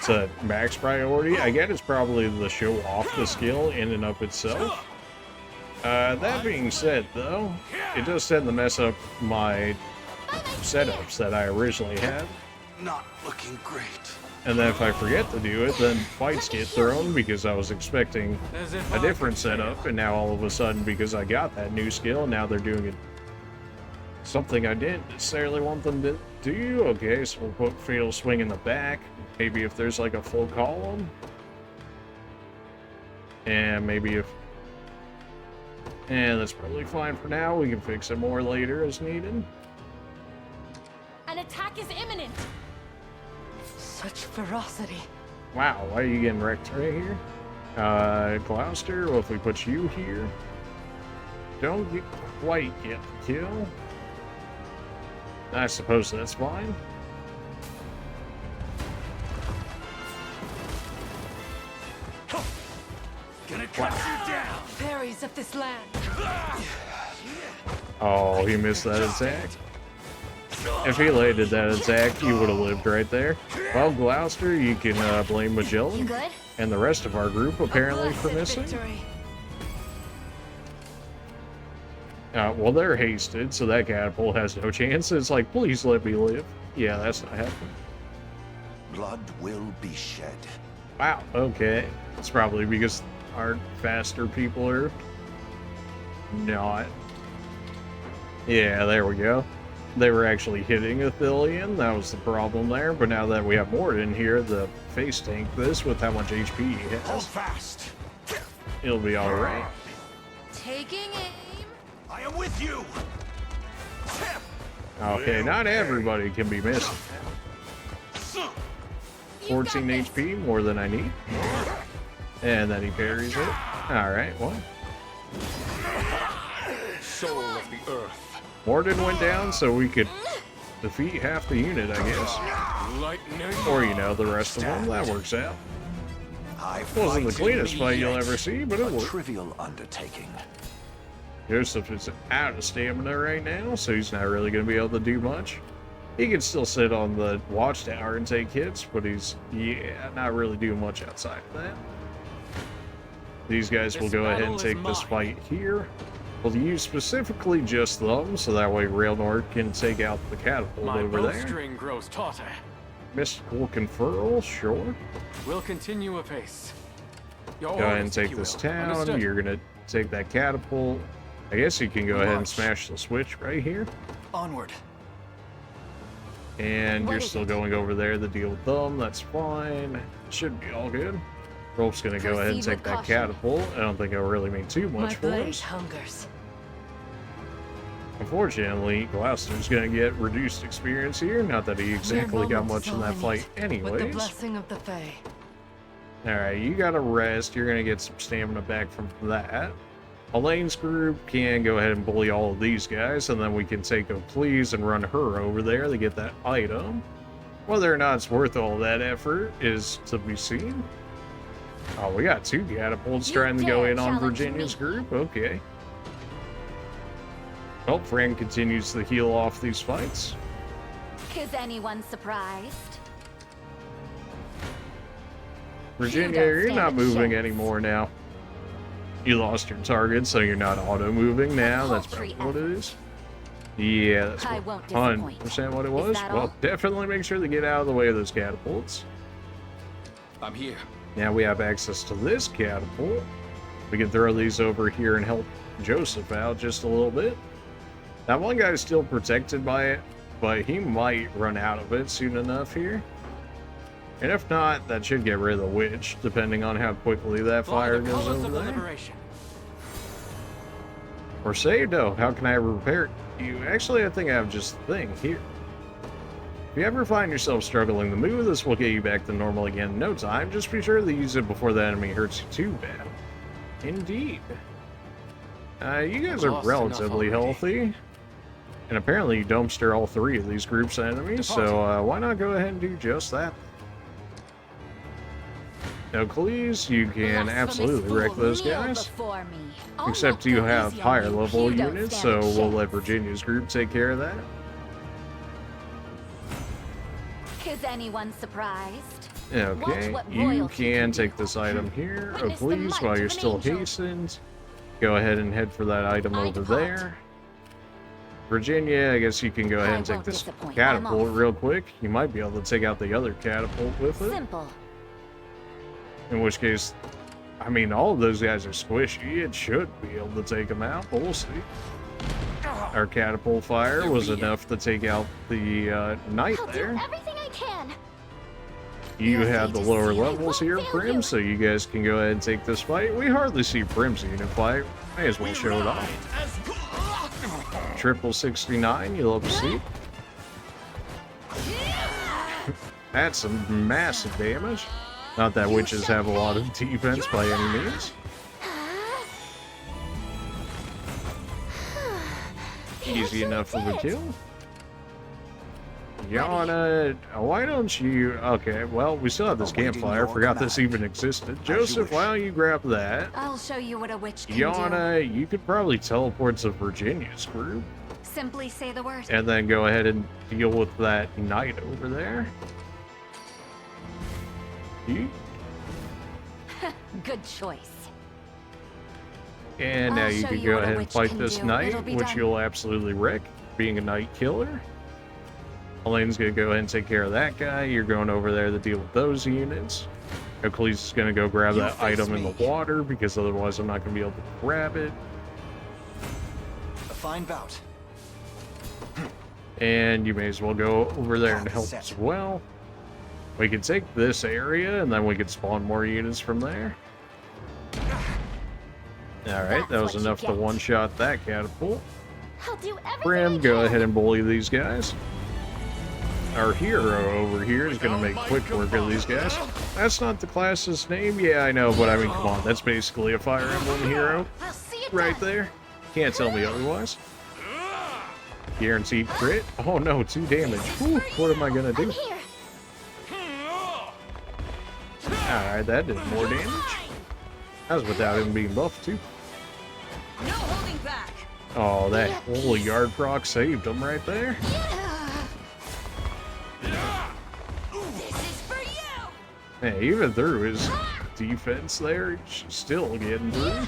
to max priority. I get it's probably the show off the skill in and of itself. That being said, though, it does tend to mess up my setups that I originally had. Not looking great. And then if I forget to do it, then fights get thrown because I was expecting As if a I different could fail. setup, and now all of a sudden, because I got that new skill, now they're doing it something I didn't necessarily want them to do. Okay, so we'll put Fatal Swing in the back. Maybe if there's like a full column. And maybe if And that's probably fine for now. We can fix it more later as needed. An attack is imminent. Such ferocity. Wow, why are you getting wrecked right here? Gloucester, well, if we put you here, don't quite get the kill. I suppose that's fine. Gonna cut you down. Fairies of this land. Oh, he missed that attack. If he landed that attack, he would have lived right there. Well, Gloucester, you can blame You Magellan good? and the rest of our group apparently for missing. Victory. Well, they're hasted, so that catapult has no chance. It's like, please let me live. Yeah, that's not happening. Blood will be shed. Wow, okay. It's probably because our faster people are not. Yeah, there we go. They were actually hitting Athelion. That was the problem there. But now that we have Morden here, the face tank this with how much HP he Hold has, fast. it'll be alright. Taking aim. I am with you. Okay, not everybody can be missing. 14 HP, more than I need. And then he parries it. Alright, well. Soul of the earth. Morden went down so we could defeat half the unit, I guess. Lightning. Or, you know, the rest of them. That works out. I Wasn't the fight cleanest in fight me you'll yet. ever see, but it A worked. trivial undertaking. Joseph is out of stamina right now, so he's not really going to be able to do much. He can still sit on the watchtower and take hits, but he's, yeah, not really doing much outside of that. These guys will This go ahead battle and is take this mine. fight here. We'll use specifically just them, so that way Railnord can take out the catapult My over there. bowstring grows tauter. Mystical Conferral, sure. We'll continue apace. Your Go ahead and orders, take if you this will. town. Understood. You're going to take that catapult. I guess you can go ahead and March. smash the switch right here. Onward. And What you're is still it? going over there to deal with them. That's fine. Should be all good. Rolf's going to go ahead and Proceed take with that caution. catapult. I don't think it'll really mean too My much for blade us. hungers. Unfortunately, Gloucester's going to get reduced experience here. Not that he exactly Mere got moments much in that all I fight need, With the anyways. blessing of the Fae. Alright, you got to rest. You're going to get some stamina back from that. Elaine's group can go ahead and bully all of these guys, and then we can take O'Cleese and run her over there to get that item. Whether or not it's worth all that effort is to be seen. Oh, we got two catapults You trying to go dare in on challenge Virginia's me. group. Okay. Well, Fran continues to heal off these fights. Is anyone surprised? Virginia, don't you're stand not a moving chance. anymore now. You lost your target, so you're not auto-moving now. That's paltry probably what it is. Yeah, that's I won't disappoint. 100% what it Is was. that Well, all? definitely make sure to get out of the way of those catapults. I'm here. Now we have access to this catapult. We can throw these over here and help Joseph out just a little bit. That one guy's still protected by it, but he might run out of it soon enough here. And if not, that should get rid of the witch, depending on how quickly that Fly fire the goes colors over of the there. liberation. Or saved, oh, how can I repair you? Actually, I think I have just the thing here. If you ever find yourself struggling to move, this will get you back to normal again in no time. Just be sure to use it before the enemy hurts you too bad. Indeed. You guys are Lost enough relatively already. healthy. And apparently you dumpster all three of these groups of enemies, so why not go ahead and do just that? Euclides, you can Blasphemous absolutely wreck fool, those kneel guys. before me. I'll Except not you go have easy on higher you. level You don't units, stand so a we'll let chance. Virginia's group take care of that. Is anyone surprised? Okay, Watch what you royalty can do. take this item here. Witness the Euclides, might while of you're an still angel. hastened, go ahead and head for that item I over depart. there. Virginia, I guess you can go ahead I and take won't this disappoint. I'm catapult off. real quick. You might be able to take out the other catapult with it. Simple. In which case, I mean, all of those guys are squishy. It should be able to take them out, but we'll see. Our catapult fire was enough to take out the knight I'll do there. everything I can. You Your have the fate is lower sealed. I levels won't here, fail Prim, you. so you guys can go ahead and take this fight. We hardly see Prim's unit fight. May as well show it off. 69, you love to see. That's some massive damage. Not that witches have a lot of defense by any means. Easy enough of a kill. Yana, why don't you... Okay, well, we still have this campfire. Forgot this even existed. Joseph, why don't you grab that? I'll show you what a witch can Yana, you could probably teleport to Virginia's group. do. Simply say the word. And then go ahead and deal with that knight over there. You? Good choice. And now I'll you show can you go what a ahead and witch fight can this do. knight, It'll be which done. you'll absolutely wreck, being a knight killer. Elaine's gonna go ahead and take care of that guy. You're going over there to deal with those units. Hercules is gonna go grab that item in the water, because otherwise I'm not gonna be able to grab it. A fine bout. And you may as well go over there and help as well. We can take this area, and then we can spawn more units from there. Alright, that was what you enough to get. one-shot that catapult. I'll do everything Prim, I go can. ahead and bully these guys. Our hero over here is going to make quick work of these guys. That's not the class's name? Yeah, I know, but I mean, come on. That's basically a Fire Emblem hero I'll see it right done. there. Can't tell me otherwise. Guaranteed crit. Oh no, 2 damage. Whew, what am I going to I'm do? here. Alright, that did more damage. That was without him being buffed, too. No holding back. Oh, that Yeah, holy yard proc saved him right there. This is for you. Hey, even through his defense there, she's still getting through.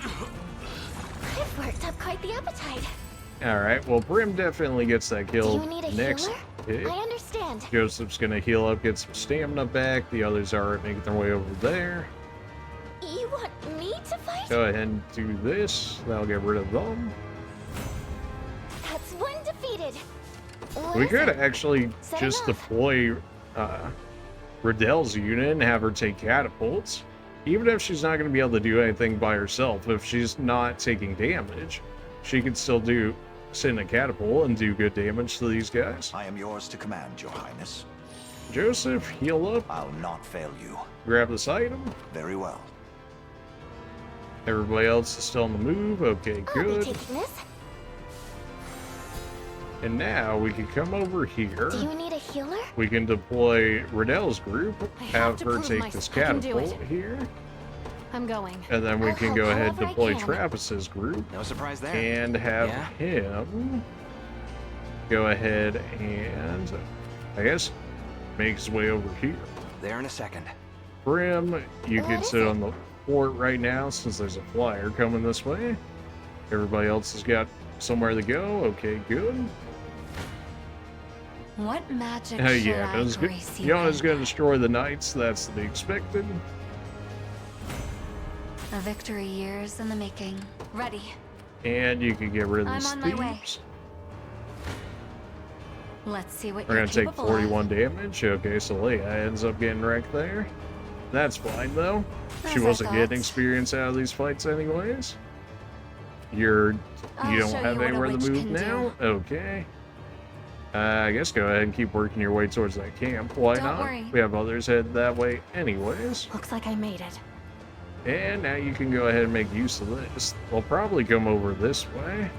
I've worked up quite the appetite. Alright, well, Brim definitely gets that Do kill you need a next healer? hit. I understand. Joseph's gonna heal up, get some stamina back. The others are making their way over there. You want me to fight? Go ahead and do this. That'll get rid of them. That's one defeated. What We is could it? actually Set just enough. deploy Riddell's unit and have her take catapults. Even if she's not going to be able to do anything by herself, if she's not taking damage, she can still send a catapult and do good damage to these guys. I am yours to command, Your Highness. Joseph, heal up. I'll not fail you. Grab this item. Very well. Everybody else is still on the move. Okay, I'll be good. taking this. And now we can come over here. Do you need a healer? We can deploy Riddell's group, I have have to her prove take myself. this I can do catapult it. here, I'm going. and then we I'll can help go ahead however I deploy can. Travis's group No surprise there. and have Yeah? him go ahead and, I guess, make his way over here. There in a second. Brim, you can What is sit it? on the fort right now since there's a flyer coming this way. Everybody else has got somewhere to go. Okay, good. What magic Oh shall yeah, I Yana's grace you going with? to destroy the knights. That's to be expected. A victory years in the making. Ready. And you can get rid of I'm these on my way. thieves. Let's see what We're you're gonna take capable 41 damage. Okay, so Leia ends up getting wrecked there. That's fine though. She As I wasn't getting thought. experience out of these fights anyways. I'll You don't show have you what a anywhere to witch move can now? do. Okay. I guess go ahead and keep working your way towards that camp. Why Don't not? worry. We have others head that way anyways. Looks like I made it. And now you can go ahead and make use of this. They'll probably come over this way.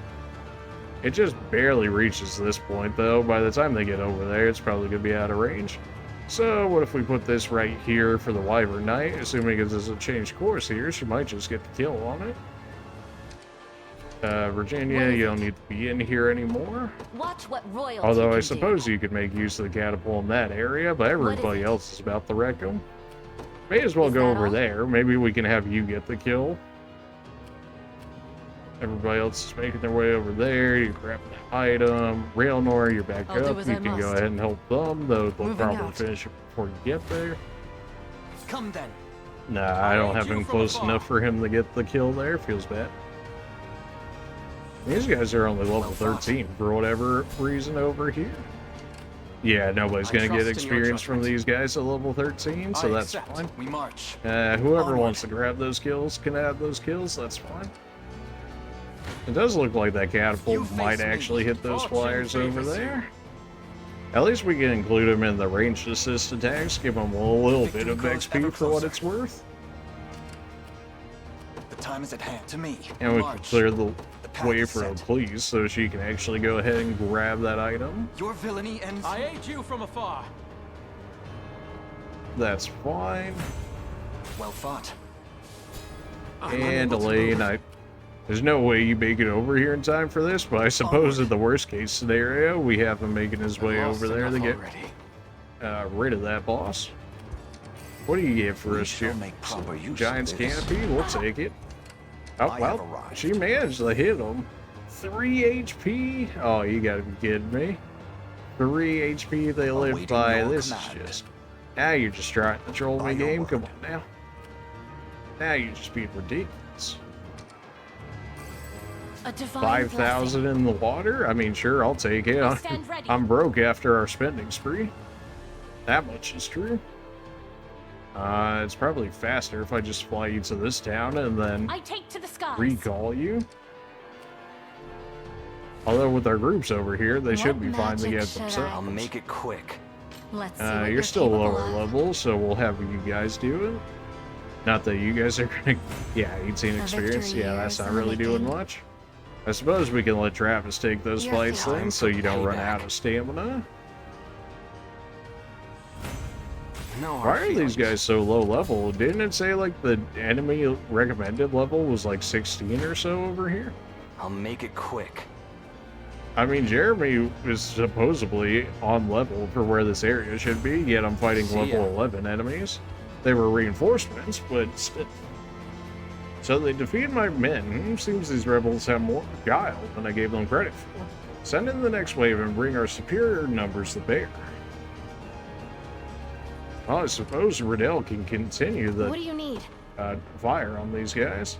It just barely reaches this point, though. By the time they get over there, it's probably going to be out of range. So what if we put this right here for the Wyvern Knight? Assuming it doesn't change course here, she might just get the kill on it. Virginia, you don't need to be in here anymore. Watch what royalty Although I can suppose you could make use of the catapult in that area, but everybody else is about to wreck them. May as well Is go that over all? there. Maybe we can have you get the kill. Everybody else is making their way over there. You grab the item. Railnor, you're back I'll do up. as You I can go must. ahead and help them, though they'll Moving probably out. finish it before you get there. Come then. Nah, I don't I'll have you him from close afar. enough for him to get the kill there. Feels bad. These guys are only level Well fought. 13 for whatever reason over here. Yeah, nobody's I gonna get trust in your experience from judgment. these guys at level 13, so I that's accept. fine. We march. Whoever Onward. wants to grab those kills can have those kills, that's fine. It does look like that You catapult face might me. actually hit those Fortune flyers over favors you. there. At least we can include them in the ranged assist attacks, give them a little bit Victory of grows XP ever for what closer. it's worth. The time is at hand. To me. And we can march. clear the path way is for set. Please, so she can actually go ahead and grab that item. Your villainy ends. I aid you from afar. That's fine. Well fought. And Elaine, there's no way you make it over here in time for this, but I suppose in the worst case scenario, we have him making his way over there to get rid of that boss. What do you get for We us, shall Jim? make proper use of Giant's this. Canopy? We'll take it. Oh, I well, have arrived. she managed to hit him. 3 HP? Oh, you gotta be kidding me. 3 HP they live Awaiting by. your This command. is just... Now you're just trying to troll By me, your game. word. Come on now. Now you're just being ridiculous. A divine 5,000 in the water? I mean, sure, I'll take it. I stand ready. I'm broke after our spending spree. That much is true. It's probably faster if I just fly you to this town and then I take to the skies. recall you. Although with our groups over here, they should be fine to magic get should I- themselves. I'll make it quick. Let's see what You're still capable lower of. level, so we'll have you guys do it. Not that you guys are gonna... Yeah, 18 A experience. victory Yeah, here that's is not in the really doing making. much. I suppose we can let Travis take those You're fights feeling then, so you don't run payback. out of stamina. No Why hard are these feelings. guys so low level? Didn't it say like the enemy recommended level was like 16 or so over here? I'll make it quick. I mean, Jeremy is supposedly on level for where this area should be, yet I'm fighting See level ya. 11 enemies. They were reinforcements, but still. So they defeated my men. Seems these rebels have more guile than I gave them credit for. Send in the next wave and bring our superior numbers to bear. Well, I suppose Riddell can continue the What do you need? fire on these guys.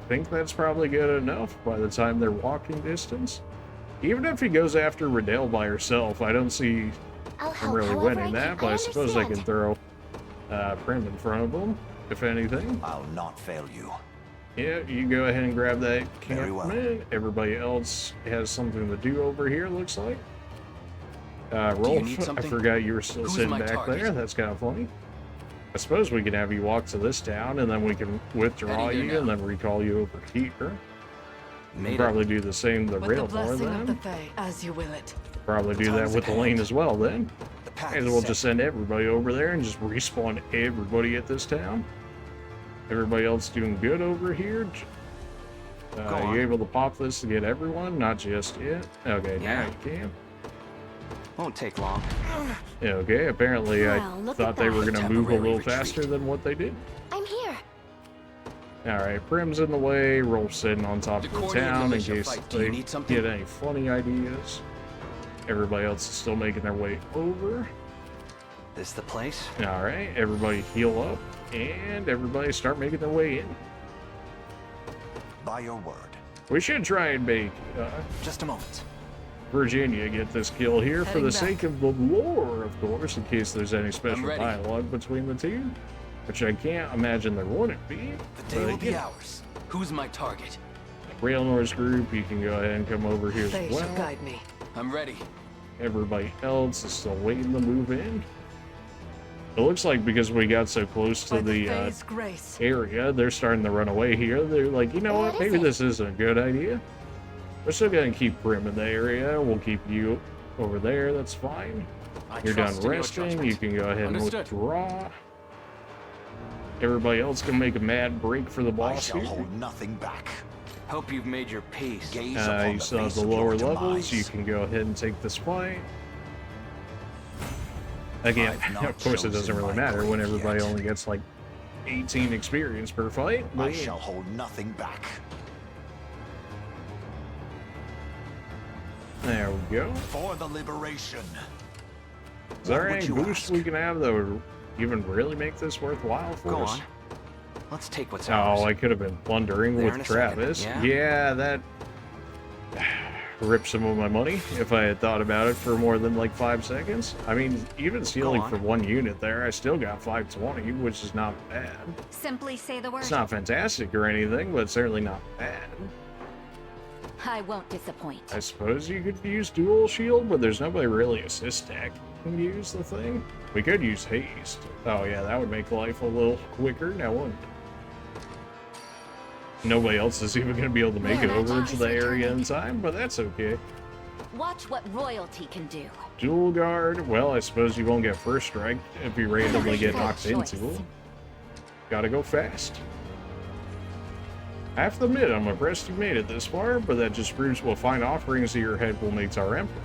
Think that's probably good enough by the time they're walking distance. Even if he goes after Riddell by herself, I don't see I'll him help really however winning I that, can. but I suppose I can understand. throw Prim in front of him, if anything. I'll not fail you. Yeah, you go ahead and grab that Very well. campman. Everybody else has something to do over here, looks like. you Rolf, need I something? forgot you were still Who's sitting my back target? there. That's kind of funny. I suppose we can have you walk to this town, and then we can withdraw Heading there you, and now. then recall you over here. Made Probably it. do the same to With the Railmore blessing of the then. Fae, as you will it. Probably do The that time's with at Elaine hand. as well then. The path And is we'll set. just send everybody over there and just respawn everybody at this town. Everybody else doing good over here. Go on. You able to pop this to get everyone? Not just yet. Okay, Yeah. now you can. Won't take long. Yeah, okay, apparently Well, I look thought at they were that. going to move a Temporary little retreat. faster than what they did. I'm here. Alright, Prim's in the way, Rolf's sitting on top of the Decornia town in militia case fight. Do you they need something? get any funny ideas. Everybody else is still making their way over. This the place? Alright, everybody heal up, and everybody start making their way in. By your word. We should try and make Just a moment. Virginia get this kill here for Heading the back. sake of the lore, of course, in case there's any special ready. dialogue between the two. Which I can't imagine there wouldn't be. The day will But be yeah, ours. Who's my target? Railnor's group, you can go ahead and come over here They as shall well. guide me. I'm ready. Everybody else is still waiting to move in. It looks like because we got so close to By the the Fae's grace. area, they're starting to run away here. They're like, you know what, What is maybe it? this isn't a good idea. We're still gonna keep Prim in the area. We'll keep you over there, that's fine. I You're done trust in your resting, judgment. you can go ahead and Understood. withdraw. Everybody else can make a mad break for the I boss shall here. hold nothing back. Hope you've made your peace. Gaze upon You the still have face the of lower your levels, demise. you can go ahead and take this fight. Again, I've not of course it doesn't chosen really my matter when grave everybody yet. only gets like 18 experience per fight. I But shall hold nothing back. there we go. For the liberation. Is there What would any you boost ask? we can have that would even really make this worthwhile for Go us? on. Let's take what's ours. Oh, I could have been plundering There with in a second, Travis. yeah? Yeah, that. rip some of my money if I had thought about it for more than like 5 seconds. I mean, even stealing for 1 unit there, I still got 520, which is not bad. Simply say the word. It's not fantastic or anything, but certainly not bad. I won't disappoint. I suppose you could use dual shield, but there's nobody really assist tech can use the thing. We could use haste. Oh yeah, that would make life a little quicker, now wouldn't it? Nobody else is even going to be able to make it over to the area in time, but that's okay. Watch what royalty can do. Dual guard, well, I suppose you won't get first strike if you randomly get knocked into it. Gotta go fast. I have to admit, I'm impressed you made it this far, but that just proves what fine offerings to your head will make to our emperor.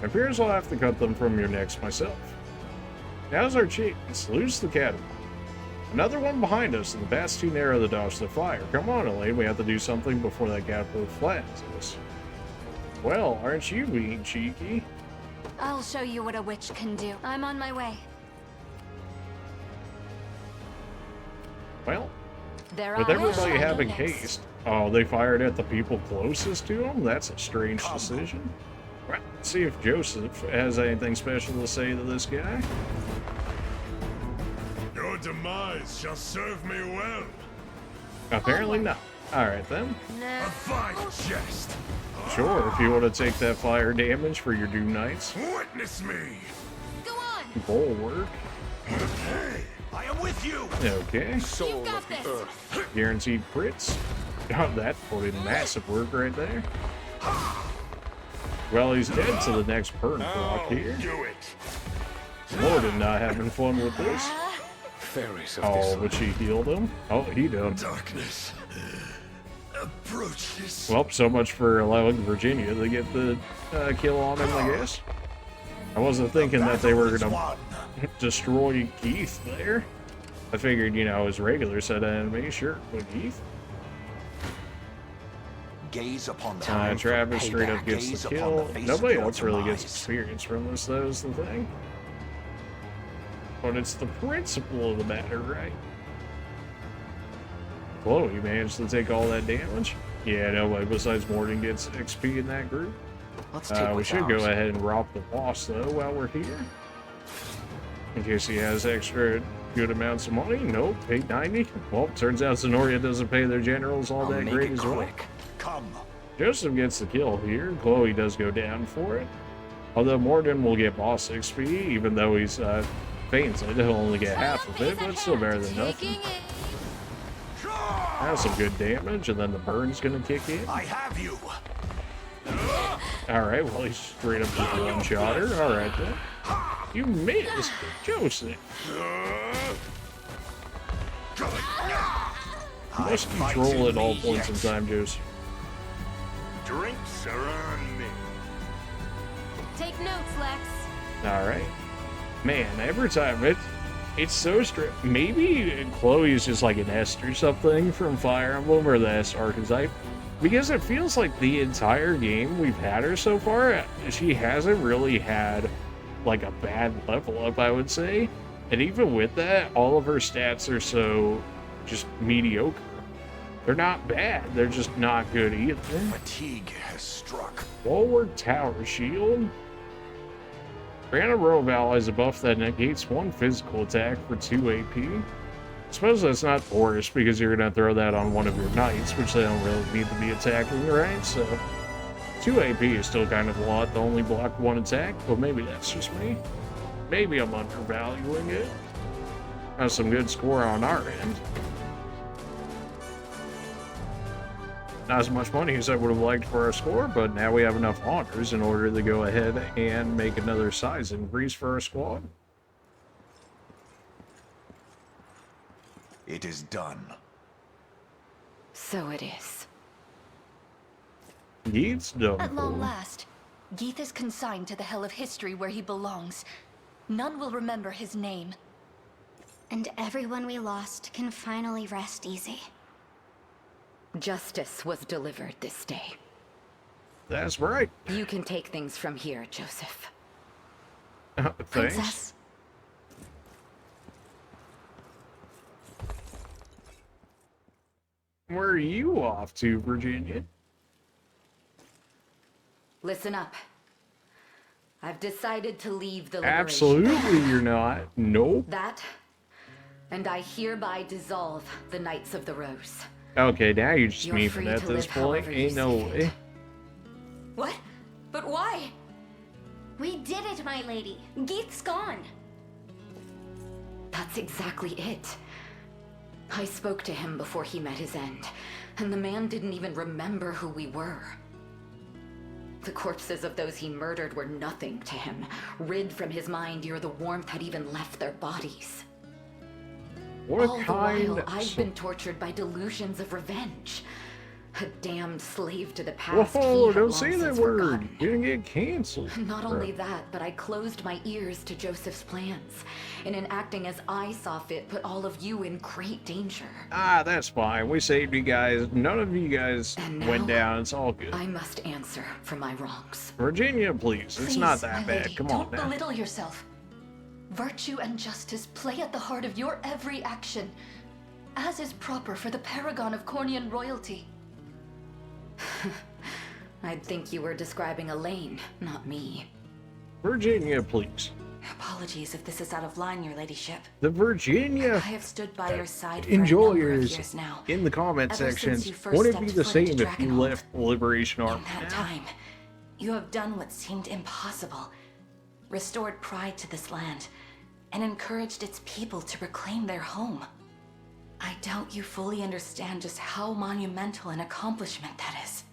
It appears I'll have to cut them from your necks myself. Now's our chance. Lose the catapult. Another one behind us, and the bat's too narrow to dodge the fire. Come on, Elaine, we have to do something before that catapult flattens us. Well, aren't you being cheeky? I'll show you what a witch can do. I'm on my way. Well, There with are everybody having next. haste, oh, they fired at the people closest to them? That's a strange decision. Right, let's see if Joseph has anything special to say to this guy. Your demise shall serve me well. Apparently not. Alright then. A fine jest. Sure, if you want to take that fire damage for your Doom Knights. Witness me. Go on! Bulwark. I am with you. Okay. You got this! Guaranteed crits. Oh, that put in massive work right there. Well, he's dead to the next perk block here. Do it. Warden not having fun with this. Fairies of Oh, but she healed him. Oh, he did. Darkness approaches. Well, so much for allowing Virginia to get the kill on him, I guess. I wasn't thinking that they were going to destroy Keith there. I figured, you know, his regular set of enemies, sure, but Keith. Gaze upon time. Travis for straight up payback. gets Gaze the upon kill. the face Nobody of your else really gets demise. experience from this, though, is the thing. But it's the principle of the matter, right? Chloe managed to take all that damage. Yeah, nobody besides Morgan gets XP in that group. Let's take We what's should go ours. ahead and rob the boss, though, while we're here. In case he has extra good amounts of money. Nope, 890. Well, turns out Zenoria doesn't pay their generals all I'll that make great it as well. quick. Come. Joseph gets the kill here. Chloe does go down for it. Although Morden will get boss XP, even though he's fainted. He'll only get half of it, but it's still better than nothing. Taking it. That's some good damage, and then the burn's gonna kick in. I have you. Alright, well, he's straight up just one-shotter. Alright, then. You missed, Joseph. Must control at all points in time, Joseph. Drinks are on me. Take notes, Lex. Alright. Man, every time it's so strict. Maybe Chloe is just like an S or something from Fire Emblem or the S archetype. Because it feels like the entire game we've had her so far, she hasn't really had like a bad level up, I would say. And even with that, all of her stats are so just mediocre. They're not bad, they're just not good either. Fatigue has struck. Bulwark Tower Shield. Grant a row of allies a buff that negates 1 physical attack for 2 AP. Suppose that's not the worst, because you're gonna throw that on one of your knights, which they don't really need to be attacking, right? So 2 AP is still kind of a lot to only block 1 attack, but maybe that's just me. Maybe I'm undervaluing it. That's some good score on our end. Not as much money as I would have liked for our score, but now we have enough honors in order to go ahead and make another size increase for our squad. It is done. So it is. Yeats done. At long last, Geeth is consigned to the hell of history where he belongs. None will remember his name. And everyone we lost can finally rest easy. Justice was delivered this day. That's right. You can take things from here, Joseph. Thanks. Princess. Where are you off to, Virginia? Listen up. I've decided to leave the Liberation. Absolutely you're not. Nope. That, and I hereby dissolve the Knights of the Rose. Okay, now you're just You're mean free at to this live point. however you Ain't no see way. fit. What? But why? We did it, my lady. Geeth's gone. That's exactly it. I spoke to him before he met his end, and the man didn't even remember who we were. The corpses of those he murdered were nothing to him, rid from his mind ere the warmth had even left their bodies. What All the kind while, I've been tortured by delusions of revenge. A damned slave to the past. Whoa, he had don't long say that since word. forgotten. You're gonna get canceled. Not only that, but I closed my ears to Joseph's plans, and in acting as I saw fit, put all of you in great danger. Ah, that's fine. We saved you guys. None of you guys And went now, down. It's all good. I must answer for my wrongs. Virginia, please. It's not Please, that my bad. lady, Come don't on now. belittle yourself. Virtue and justice play at the heart of your every action, as is proper for the paragon of Cornian royalty. I'd think you were describing Elaine, not me. Virginia, please. Apologies if this is out of line, your ladyship. The Virginia I have stood by your side for a number of enjoyers years now. in the comment Ever since sections. you first Would it be stepped the foot same into if you Dragonhold. left the Liberation Army? In that time, you have done what seemed impossible. Restored pride to this land, and encouraged its people to reclaim their home. I doubt you fully understand just how monumental an accomplishment that is.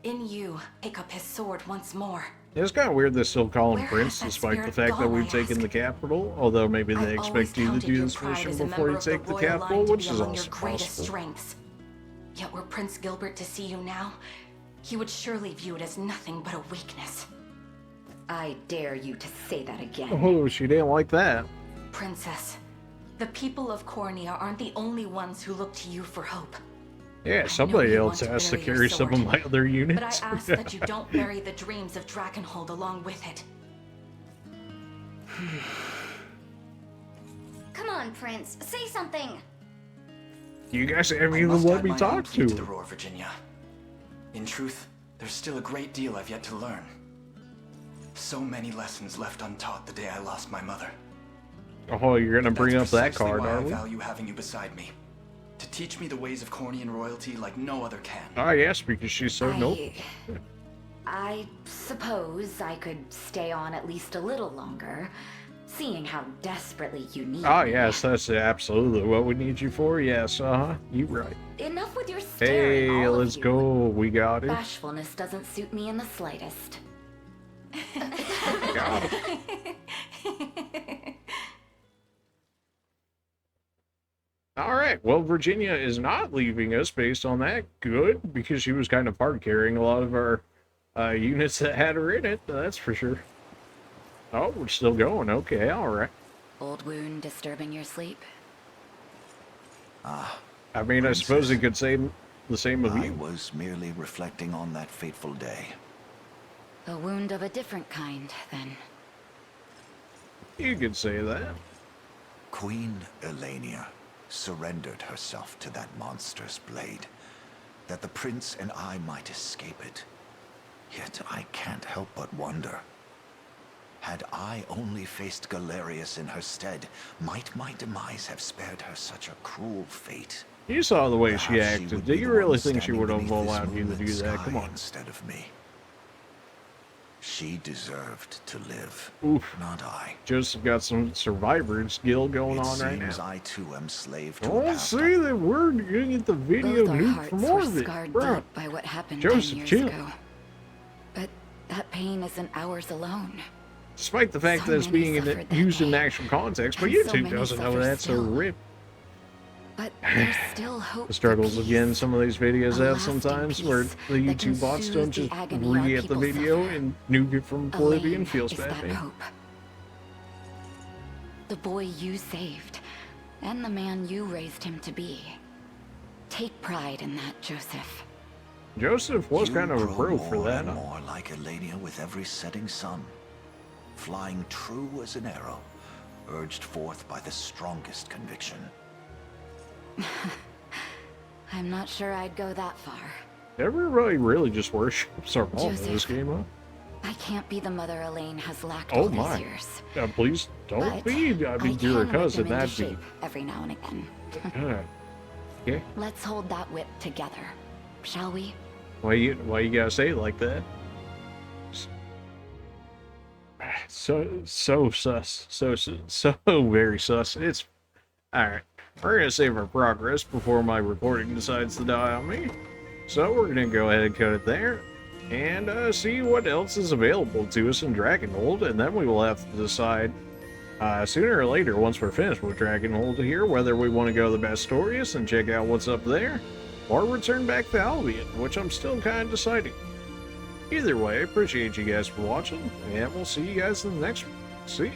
In you, pick up his sword once more. It's kind of weird they still call him Where Prince, has that despite the spirit fact that gone, we've I taken ask? the capital. Although maybe they I've always expect you to counted do your this pride mission as a before member you of the take the royal capital, line to which be is among your also greatest possible. strengths. Yet were Prince Gilbert to see you now, he would surely view it as nothing but a weakness. I dare you to say that again. Oh, she didn't like that. Princess, the people of Cornia aren't the only ones who look to you for hope. Yeah, I somebody know you else want to has to bury your carry some of sword, my other But I units. ask that you don't bury the dreams of Dragonhold along with it. Come on, Prince. Say something. You guys haven't I even must let add me my own talk plea to the her. roar, Virginia. In truth, there's still a great deal I've yet to learn. So many lessons left untaught the day I lost my mother. Oh, you're gonna bring up That's that precisely card, why are I we? value having you beside me. To teach me the ways of Cornian royalty like no other can. Ah, yes, because she's so noble. I suppose I could stay on at least a little longer, seeing how desperately you need Ah, me. yes, that's absolutely what we need you for. Yes, you right. Enough with your staring, Hey, all of let's you. go. We got it. Bashfulness doesn't suit me in the slightest. Got it. All right. Well, Virginia is not leaving us based on that. Good, because she was kind of hard carrying a lot of our units that had her in it. That's for sure. Oh, we're still going. Okay, all right. Old wound disturbing your sleep? Ah, I mean, I suppose it could say the same of I you. was merely reflecting on that fateful day. A wound of a different kind, then. You could say that. Queen Elenia surrendered herself to that monster's blade, that the prince and I might escape it. Yet I can't help but wonder. Had I only faced Galerius in her stead, might my demise have spared her such a cruel fate? You saw the way she Perhaps acted. would Do be you the really one think she standing would have beneath this allowed you to do moonlit that? Come sky on. instead of me. She deserved to live, not I. Joseph got some survivor skill going It on right seems now. I too am slave to a Don't past say that word. You're gonna get the video Both our nuked hearts for more were of it. scarred Bruh. deep by what happened Joseph, 10 years chill. ago. But that pain isn't ours alone. Despite the fact So that it's many being suffered that used in day. actual context, but And so YouTube many doesn't know suffer that, so still. rip. But there's still hope The struggles for of getting peace. some of these videos A out lasting sometimes where peace the that can YouTube bots soothe don't the just agony our re-get the people video suffer. and nuke it from Oblivion. Elaine Feels is bad. that man. hope. The boy you saved, and the man you raised him to be. Take pride in that, Joseph. Joseph was You kind of a grow pro for more that. and more like Elenia with every setting sun, flying true as an arrow, urged forth by the strongest conviction. I'm not sure I'd go that far. Everybody really just worships our mom in this Joseph. game, huh? I can't be the mother Elaine has lacked Oh all these my. years. Please don't But be. I mean, I you're a can whip cousin. them into That'd be. shape every now and again. Yeah. Let's hold that whip together, shall we? Why you gotta say it like that? So sus. So very sus. It's alright. We're gonna save our progress before my recording decides to die on me. So we're gonna go ahead and cut it there. And see what else is available to us in Dragonhold, and then we will have to decide sooner or later, once we're finished with Dragonhold here, whether we want to go to the Bastorius and check out what's up there, or return back to Albion, which I'm still kind of deciding. Either way, I appreciate you guys for watching, and we'll see you guys in the next one. See ya.